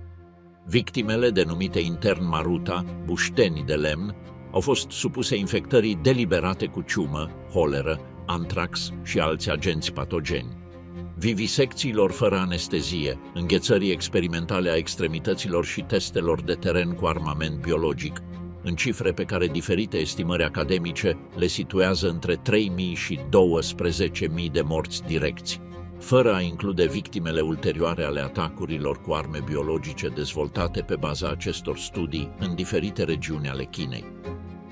Victimele, denumite intern Maruta, bușteni de lemn, au fost supuse infectării deliberate cu ciumă, holeră, antrax și alți agenți patogeni. Vivisecțiilor fără anestezie, înghețării experimentale a extremităților și testelor de teren cu armament biologic, în cifre pe care diferite estimări academice le situează între 3.000 și 12.000 de morți direcți, fără a include victimele ulterioare ale atacurilor cu arme biologice dezvoltate pe baza acestor studii în diferite regiuni ale Chinei.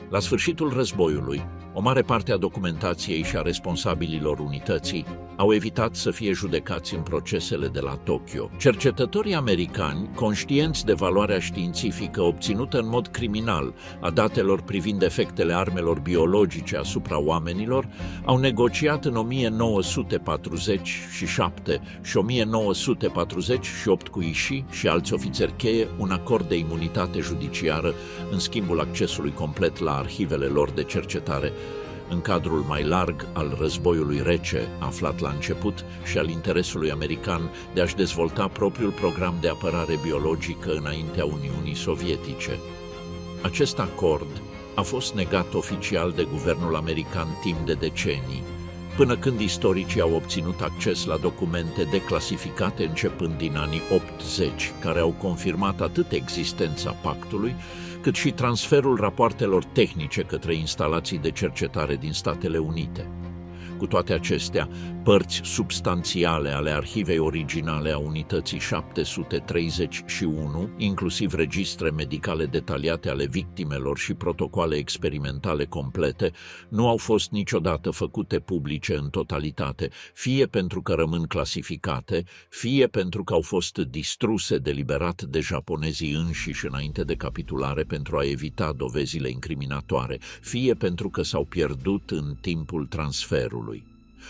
La sfârșitul războiului, o mare parte a documentației și a responsabililor unității au evitat să fie judecați în procesele de la Tokyo. Cercetătorii americani, conștienți de valoarea științifică obținută în mod criminal a datelor privind efectele armelor biologice asupra oamenilor, au negociat în 1947 și 1948 cu Ishii și alți ofițeri cheie un acord de imunitate judiciară în schimbul accesului complet la arhivele lor de cercetare, în cadrul mai larg al războiului rece, aflat la început, și al interesului american de a-și dezvolta propriul program de apărare biologică înaintea Uniunii Sovietice. Acest acord a fost negat oficial de guvernul american timp de decenii, până când istoricii au obținut acces la documente declasificate începând din anii 80, care au confirmat atât existența pactului, cât și transferul rapoartelor tehnice către instalații de cercetare din Statele Unite. Cu toate acestea, părți substanțiale ale arhivei originale a Unității 731, inclusiv registre medicale detaliate ale victimelor și protocoale experimentale complete, nu au fost niciodată făcute publice în totalitate, fie pentru că rămân clasificate, fie pentru că au fost distruse deliberat de japonezii înșiși înainte de capitulare pentru a evita dovezile incriminatoare, fie pentru că s-au pierdut în timpul transferului.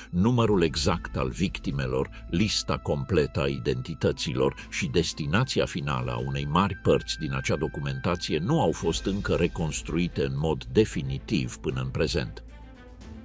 Numărul exact al victimelor, lista completă a identităților și destinația finală a unei mari părți din acea documentație nu au fost încă reconstruite în mod definitiv până în prezent.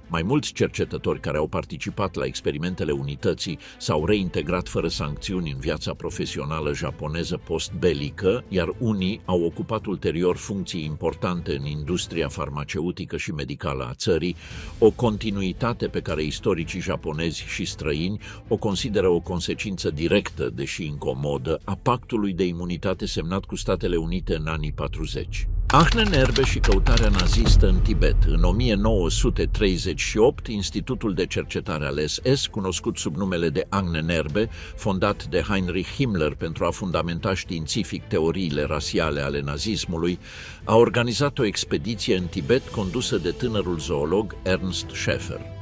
Mai mulți cercetători care au participat la experimentele unității s-au reintegrat fără sancțiuni în viața profesională japoneză post-belică, iar unii au ocupat ulterior funcții importante în industria farmaceutică și medicală a țării, o continuitate pe care istoricii japonezi și străini o consideră o consecință directă, deși incomodă, a pactului de imunitate semnat cu Statele Unite în anii 40. Ahnenerbe și căutarea nazistă în Tibet. În 1938, Institutul de Cercetare al SS, cunoscut sub numele de Ahnenerbe, fondat de Heinrich Himmler pentru a fundamenta științific teoriile rasiale ale nazismului, a organizat o expediție în Tibet condusă de tânărul zoolog Ernst Schäfer.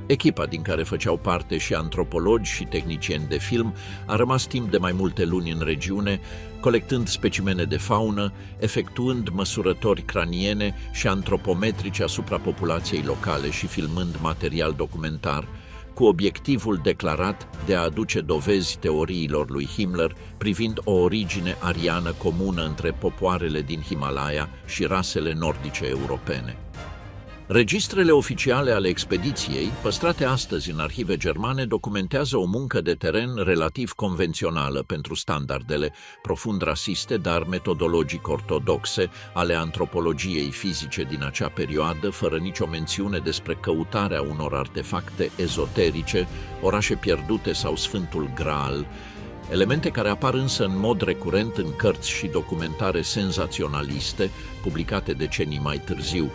Echipa, din care făceau parte și antropologi și tehnicieni de film, a rămas timp de mai multe luni în regiune, colectând specimene de faună, efectuând măsurători craniene și antropometrice asupra populației locale și filmând material documentar, cu obiectivul declarat de a aduce dovezi teoriilor lui Himmler privind o origine ariană comună între popoarele din Himalaya și rasele nordice europene. Registrele oficiale ale expediției, păstrate astăzi în arhive germane, documentează o muncă de teren relativ convențională pentru standardele profund rasiste, dar metodologic ortodoxe ale antropologiei fizice din acea perioadă, fără nicio mențiune despre căutarea unor artefacte ezoterice, orașe pierdute sau Sfântul Graal, elemente care apar însă în mod recurent în cărți și documentare senzaționaliste, publicate decenii mai târziu,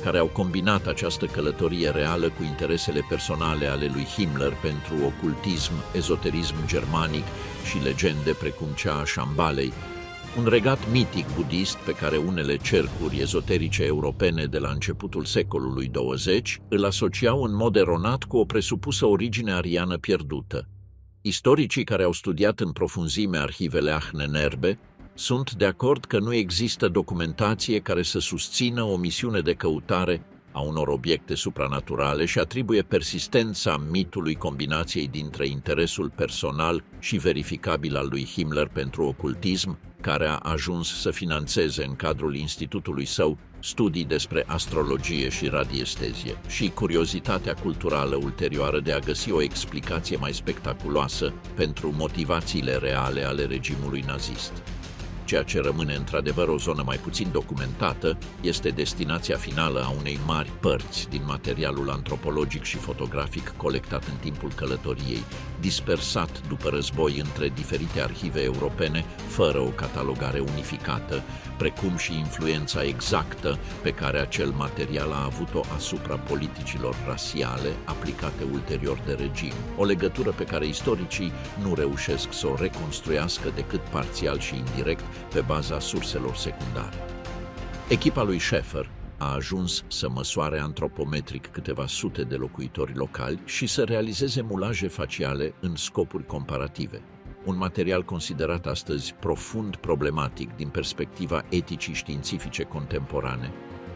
care au combinat această călătorie reală cu interesele personale ale lui Himmler pentru ocultism, ezoterism germanic și legende precum cea a Șambalei, un regat mitic budist pe care unele cercuri ezoterice europene de la începutul secolului 20 îl asociau în mod eronat cu o presupusă origine ariană pierdută. Istoricii care au studiat în profunzime arhivele Ahnenerbe sunt de acord că nu există documentație care să susțină o misiune de căutare a unor obiecte supranaturale și atribuie persistența mitului combinației dintre interesul personal și verificabil al lui Himmler pentru ocultism, care a ajuns să finanțeze în cadrul institutului său studii despre astrologie și radiestezie, și curiozitatea culturală ulterioară de a găsi o explicație mai spectaculoasă pentru motivațiile reale ale regimului nazist. Ceea ce rămâne într-adevăr o zonă mai puțin documentată este destinația finală a unei mari părți din materialul antropologic și fotografic colectat în timpul călătoriei, dispersat după război între diferite arhive europene, fără o catalogare unificată, precum și influența exactă pe care acel material a avut-o asupra politicilor rasiale aplicate ulterior de regim, o legătură pe care istoricii nu reușesc să o reconstruiască decât parțial și indirect pe baza surselor secundare. Echipa lui Schaeffer a ajuns să măsoare antropometric câteva sute de locuitori locali și să realizeze mulaje faciale în scopuri comparative, un material considerat astăzi profund problematic din perspectiva eticii științifice contemporane,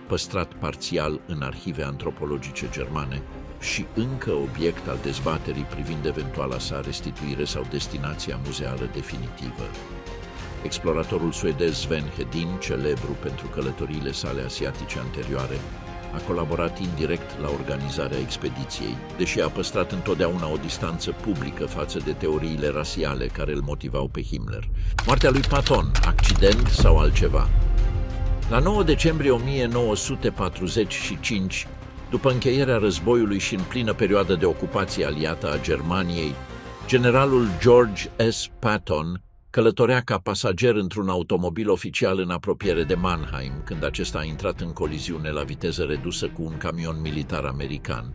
păstrat parțial în arhive antropologice germane și încă obiect al dezbaterii privind eventuala sa restituire sau destinația muzeală definitivă. Exploratorul suedez Sven Hedin, celebru pentru călătoriile sale asiatice anterioare, a colaborat indirect la organizarea expediției, deși a păstrat întotdeauna o distanță publică față de teoriile rasiale care îl motivau pe Himmler. Moartea lui Patton, accident sau altceva? La 9 decembrie 1945, după încheierea războiului și în plină perioadă de ocupație aliată a Germaniei, generalul George S. Patton călătorea ca pasager într-un automobil oficial în apropiere de Mannheim, când acesta a intrat în coliziune la viteză redusă cu un camion militar american.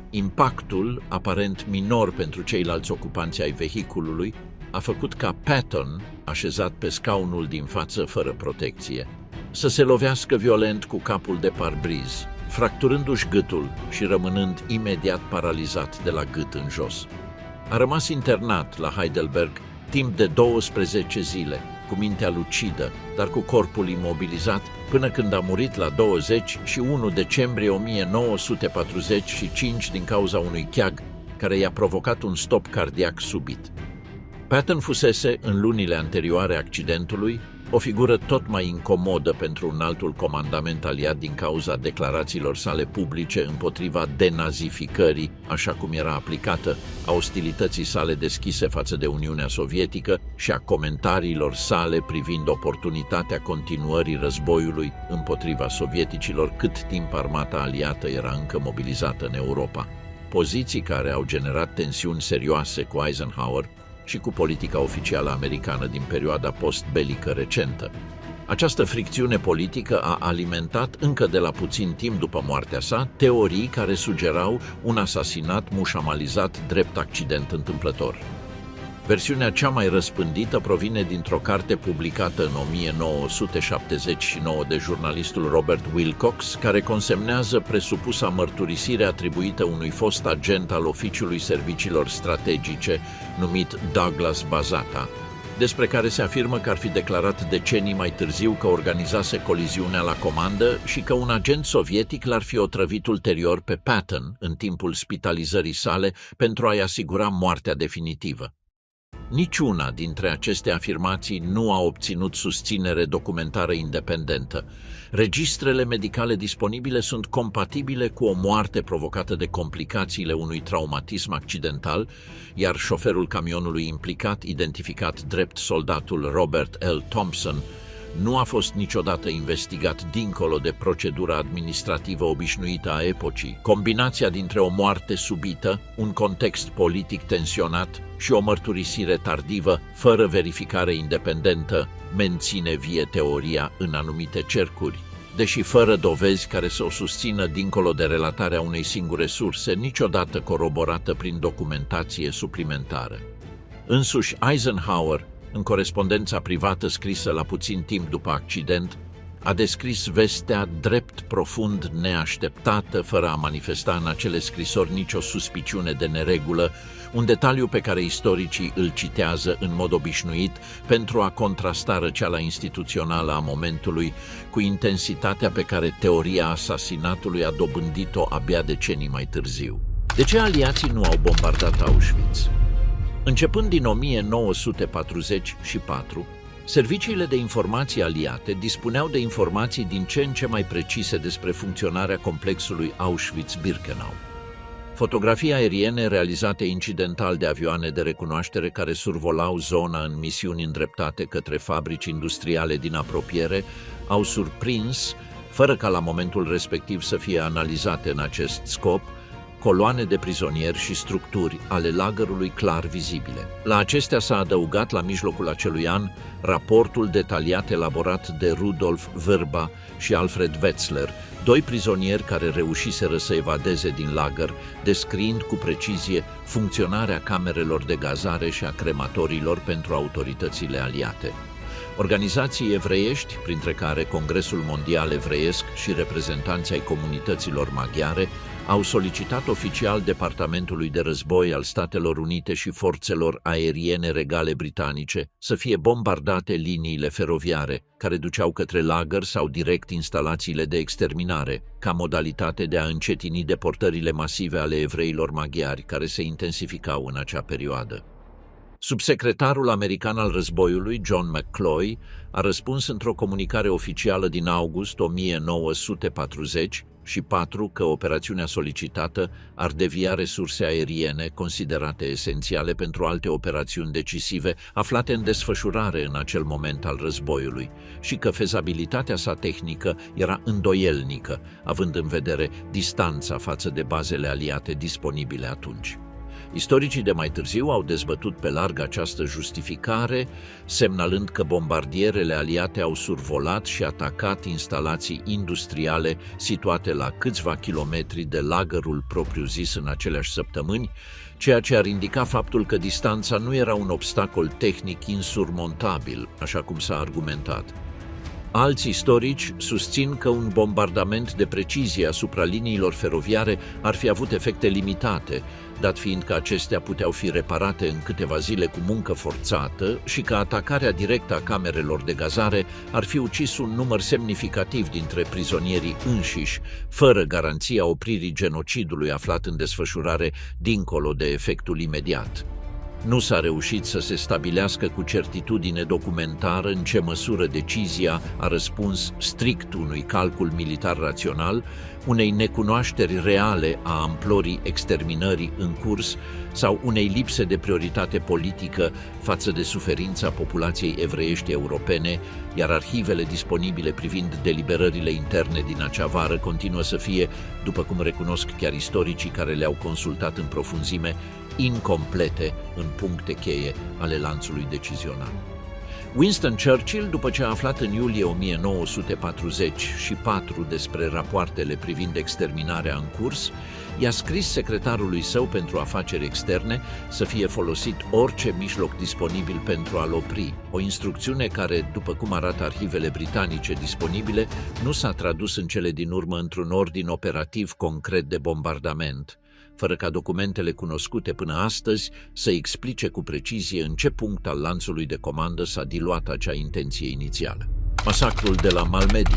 Impactul, aparent minor pentru ceilalți ocupanți ai vehiculului, a făcut ca Patton, așezat pe scaunul din față fără protecție, să se lovească violent cu capul de parbriz, fracturându-și gâtul și rămânând imediat paralizat de la gât în jos. A rămas internat la Heidelberg timp de 12 zile, cu mintea lucidă, dar cu corpul imobilizat, până când a murit la 21 decembrie 1945 din cauza unui cheag care i-a provocat un stop cardiac subit. Patton fusese, în lunile anterioare accidentului, o figură tot mai incomodă pentru un altul comandament aliat din cauza declarațiilor sale publice împotriva denazificării, așa cum era aplicată, a ostilității sale deschise față de Uniunea Sovietică și a comentariilor sale privind oportunitatea continuării războiului împotriva sovieticilor cât timp armata aliată era încă mobilizată în Europa. Poziții care au generat tensiuni serioase cu Eisenhower și cu politica oficială americană din perioada post-belică recentă. Această fricțiune politică a alimentat, încă de la puțin timp după moartea sa, teorii care sugerau un asasinat mușamalizat drept accident întâmplător. Versiunea cea mai răspândită provine dintr-o carte publicată în 1979 de jurnalistul Robert Wilcox, care consemnează presupusa mărturisire atribuită unui fost agent al Oficiului Serviciilor Strategice, numit Douglas Bazata, despre care se afirmă că ar fi declarat decenii mai târziu că organizase coliziunea la comandă și că un agent sovietic l-ar fi otrăvit ulterior pe Patton în timpul spitalizării sale pentru a-i asigura moartea definitivă. Niciuna dintre aceste afirmații nu a obținut susținere documentară independentă. Registrele medicale disponibile sunt compatibile cu o moarte provocată de complicațiile unui traumatism accidental, iar șoferul camionului implicat, identificat drept soldatul Robert L. Thompson, nu a fost niciodată investigat dincolo de procedura administrativă obișnuită a epocii. Combinația dintre o moarte subită, un context politic tensionat și o mărturisire tardivă, fără verificare independentă, menține vie teoria în anumite cercuri, deși fără dovezi care să o susțină dincolo de relatarea unei singure surse, niciodată coroborată prin documentație suplimentară. Însuși Eisenhower în corespondența privată scrisă la puțin timp după accident, a descris vestea drept profund neașteptată, fără a manifesta în acele scrisori nicio suspiciune de neregulă, un detaliu pe care istoricii îl citează în mod obișnuit pentru a contrasta răceala instituțională a momentului cu intensitatea pe care teoria asasinatului a dobândit-o abia decenii mai târziu. De ce aliații nu au bombardat Auschwitz? Începând din 1944, serviciile de informații aliate dispuneau de informații din ce în ce mai precise despre funcționarea complexului Auschwitz-Birkenau. Fotografii aeriene realizate incidental de avioane de recunoaștere care survolau zona în misiuni îndreptate către fabrici industriale din apropiere au surprins, fără ca la momentul respectiv să fie analizate în acest scop, coloane de prizonieri și structuri ale lagărului clar vizibile. La acestea s-a adăugat la mijlocul acelui an raportul detaliat elaborat de Rudolf Vrba și Alfred Wetzler, doi prizonieri care reușiseră să evadeze din lagăr, descriind cu precizie funcționarea camerelor de gazare și a crematoriilor pentru autoritățile aliate. Organizații evreiești, printre care Congresul Mondial Evreiesc și reprezentanții ai comunităților maghiare, au solicitat oficial Departamentului de Război al Statelor Unite și forțelor aeriene regale britanice să fie bombardate liniile feroviare care duceau către lagăr sau direct instalațiile de exterminare, ca modalitate de a încetini deportările masive ale evreilor maghiari care se intensificau în acea perioadă. Subsecretarul american al războiului, John McCloy, a răspuns într-o comunicare oficială din august 1944 că operațiunea solicitată ar devia resurse aeriene considerate esențiale pentru alte operațiuni decisive aflate în desfășurare în acel moment al războiului și că fezabilitatea sa tehnică era îndoielnică, având în vedere distanța față de bazele aliate disponibile atunci. Istoricii de mai târziu au dezbătut pe larg această justificare, semnalând că bombardierele aliate au survolat și atacat instalații industriale situate la câțiva kilometri de lagărul propriu-zis în aceleași săptămâni, ceea ce ar indica faptul că distanța nu era un obstacol tehnic insurmontabil, așa cum s-a argumentat. Alți istorici susțin că un bombardament de precizie asupra liniilor feroviare ar fi avut efecte limitate, dat fiind că acestea puteau fi reparate în câteva zile cu muncă forțată și că atacarea directă a camerelor de gazare ar fi ucis un număr semnificativ dintre prizonierii înșiși, fără garanția opririi genocidului aflat în desfășurare dincolo de efectul imediat. Nu s-a reușit să se stabilească cu certitudine documentară în ce măsură decizia a răspuns strict unui calcul militar rațional, unei necunoașteri reale a amplorii exterminării în curs sau unei lipse de prioritate politică față de suferința populației evreiești europene, iar arhivele disponibile privind deliberările interne din acea vară continuă să fie, după cum recunosc chiar istoricii care le-au consultat în profunzime, incomplete în puncte cheie ale lanțului decizional. Winston Churchill, după ce a aflat în iulie 1944 despre rapoartele privind exterminarea în curs, i-a scris secretarului său pentru afaceri externe să fie folosit orice mijloc disponibil pentru a-l opri, o instrucțiune care, după cum arată arhivele britanice disponibile, nu s-a tradus în cele din urmă într-un ordin operativ concret de bombardament, fără ca documentele cunoscute până astăzi să explice cu precizie în ce punct al lanțului de comandă s-a diluat acea intenție inițială. Masacrul de la Malmedy.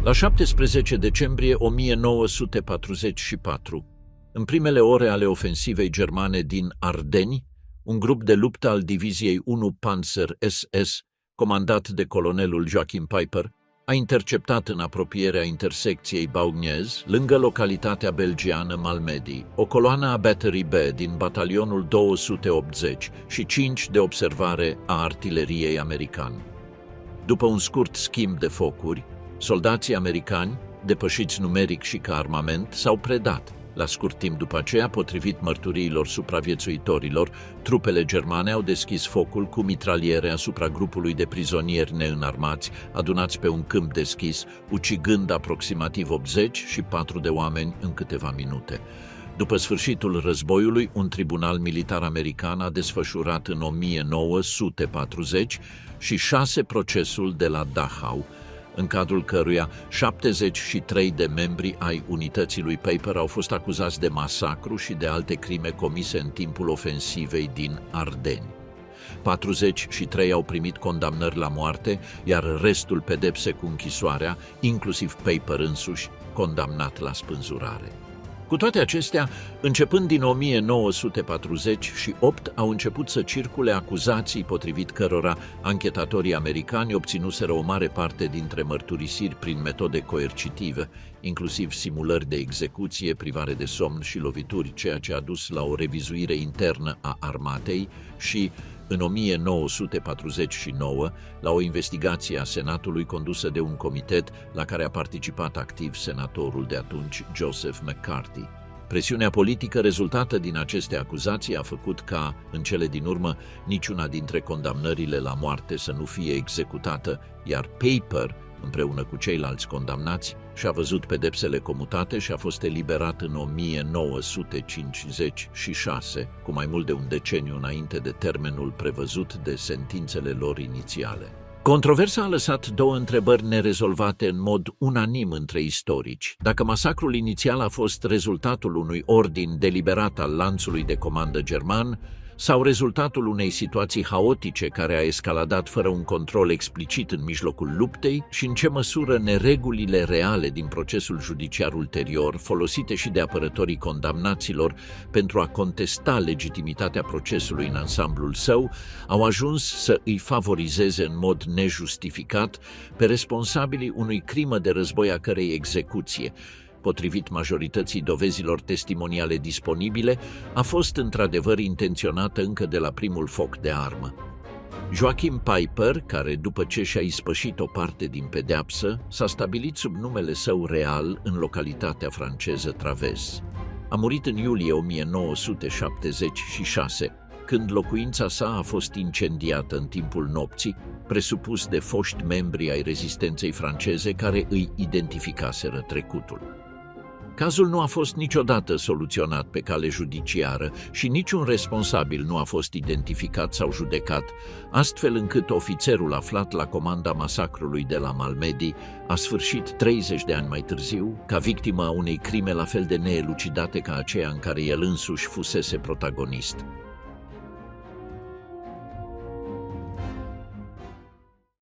La 17 decembrie 1944, în primele ore ale ofensivei germane din Ardeni, un grup de luptă al diviziei 1 Panzer SS, comandat de colonelul Joachim Peiper, a interceptat în apropierea intersecției Baugniez, lângă localitatea belgiană Malmedy, o coloană a Battery B din batalionul 280 și 5 de observare a artileriei americane. După un scurt schimb de focuri, soldații americani, depășiți numeric și ca armament, s-au predat. La scurt timp după aceea, potrivit mărturiilor supraviețuitorilor, trupele germane au deschis focul cu mitraliere asupra grupului de prizonieri neînarmați adunați pe un câmp deschis, ucigând aproximativ 80 și 4 de oameni în câteva minute. După sfârșitul războiului, un tribunal militar american a desfășurat în 1940 și 6 procesul de la Dachau, în cadrul căruia 73 de membri ai unității lui Peiper au fost acuzați de masacru și de alte crime comise în timpul ofensivei din Ardeni. 43 au primit condamnări la moarte, iar restul pedepse cu închisoarea, inclusiv Peiper însuși, condamnat la spânzurare. Cu toate acestea, începând din 1948, au început să circule acuzații potrivit cărora anchetatorii americani obținuseră o mare parte dintre mărturisiri prin metode coercitive, inclusiv simulări de execuție, privare de somn și lovituri, ceea ce a dus la o revizuire internă a armatei și, în 1949, la o investigație a Senatului condusă de un comitet la care a participat activ senatorul de atunci, Joseph McCarthy. Presiunea politică rezultată din aceste acuzații a făcut ca, în cele din urmă, niciuna dintre condamnările la moarte să nu fie executată, iar Peiper, împreună cu ceilalți condamnați, și-a văzut pedepsele comutate și a fost eliberat în 1956, cu mai mult de un deceniu înainte de termenul prevăzut de sentințele lor inițiale. Controversa a lăsat 2 întrebări nerezolvate în mod unanim între istorici. Dacă masacrul inițial a fost rezultatul unui ordin deliberat al lanțului de comandă german sau rezultatul unei situații haotice care a escaladat fără un control explicit în mijlocul luptei și în ce măsură neregulile reale din procesul judiciar ulterior, folosite și de apărătorii condamnaților pentru a contesta legitimitatea procesului în ansamblul său, au ajuns să îi favorizeze în mod nejustificat pe responsabilii unui crimă de război a cărei execuție, potrivit majorității dovezilor testimoniale disponibile, a fost într-adevăr intenționată încă de la primul foc de armă. Joachim Peiper, care după ce și-a ispășit o parte din pedeapsă, s-a stabilit sub numele său real în localitatea franceză Traves. A murit în iulie 1976, când locuința sa a fost incendiată în timpul nopții, presupus de foști membri ai rezistenței franceze care îi identificaseră trecutul. Cazul nu a fost niciodată soluționat pe cale judiciară și niciun responsabil nu a fost identificat sau judecat, astfel încât ofițerul aflat la comanda masacrului de la Malmedy a sfârșit 30 de ani mai târziu ca victimă a unei crime la fel de neelucidate ca aceea în care el însuși fusese protagonist.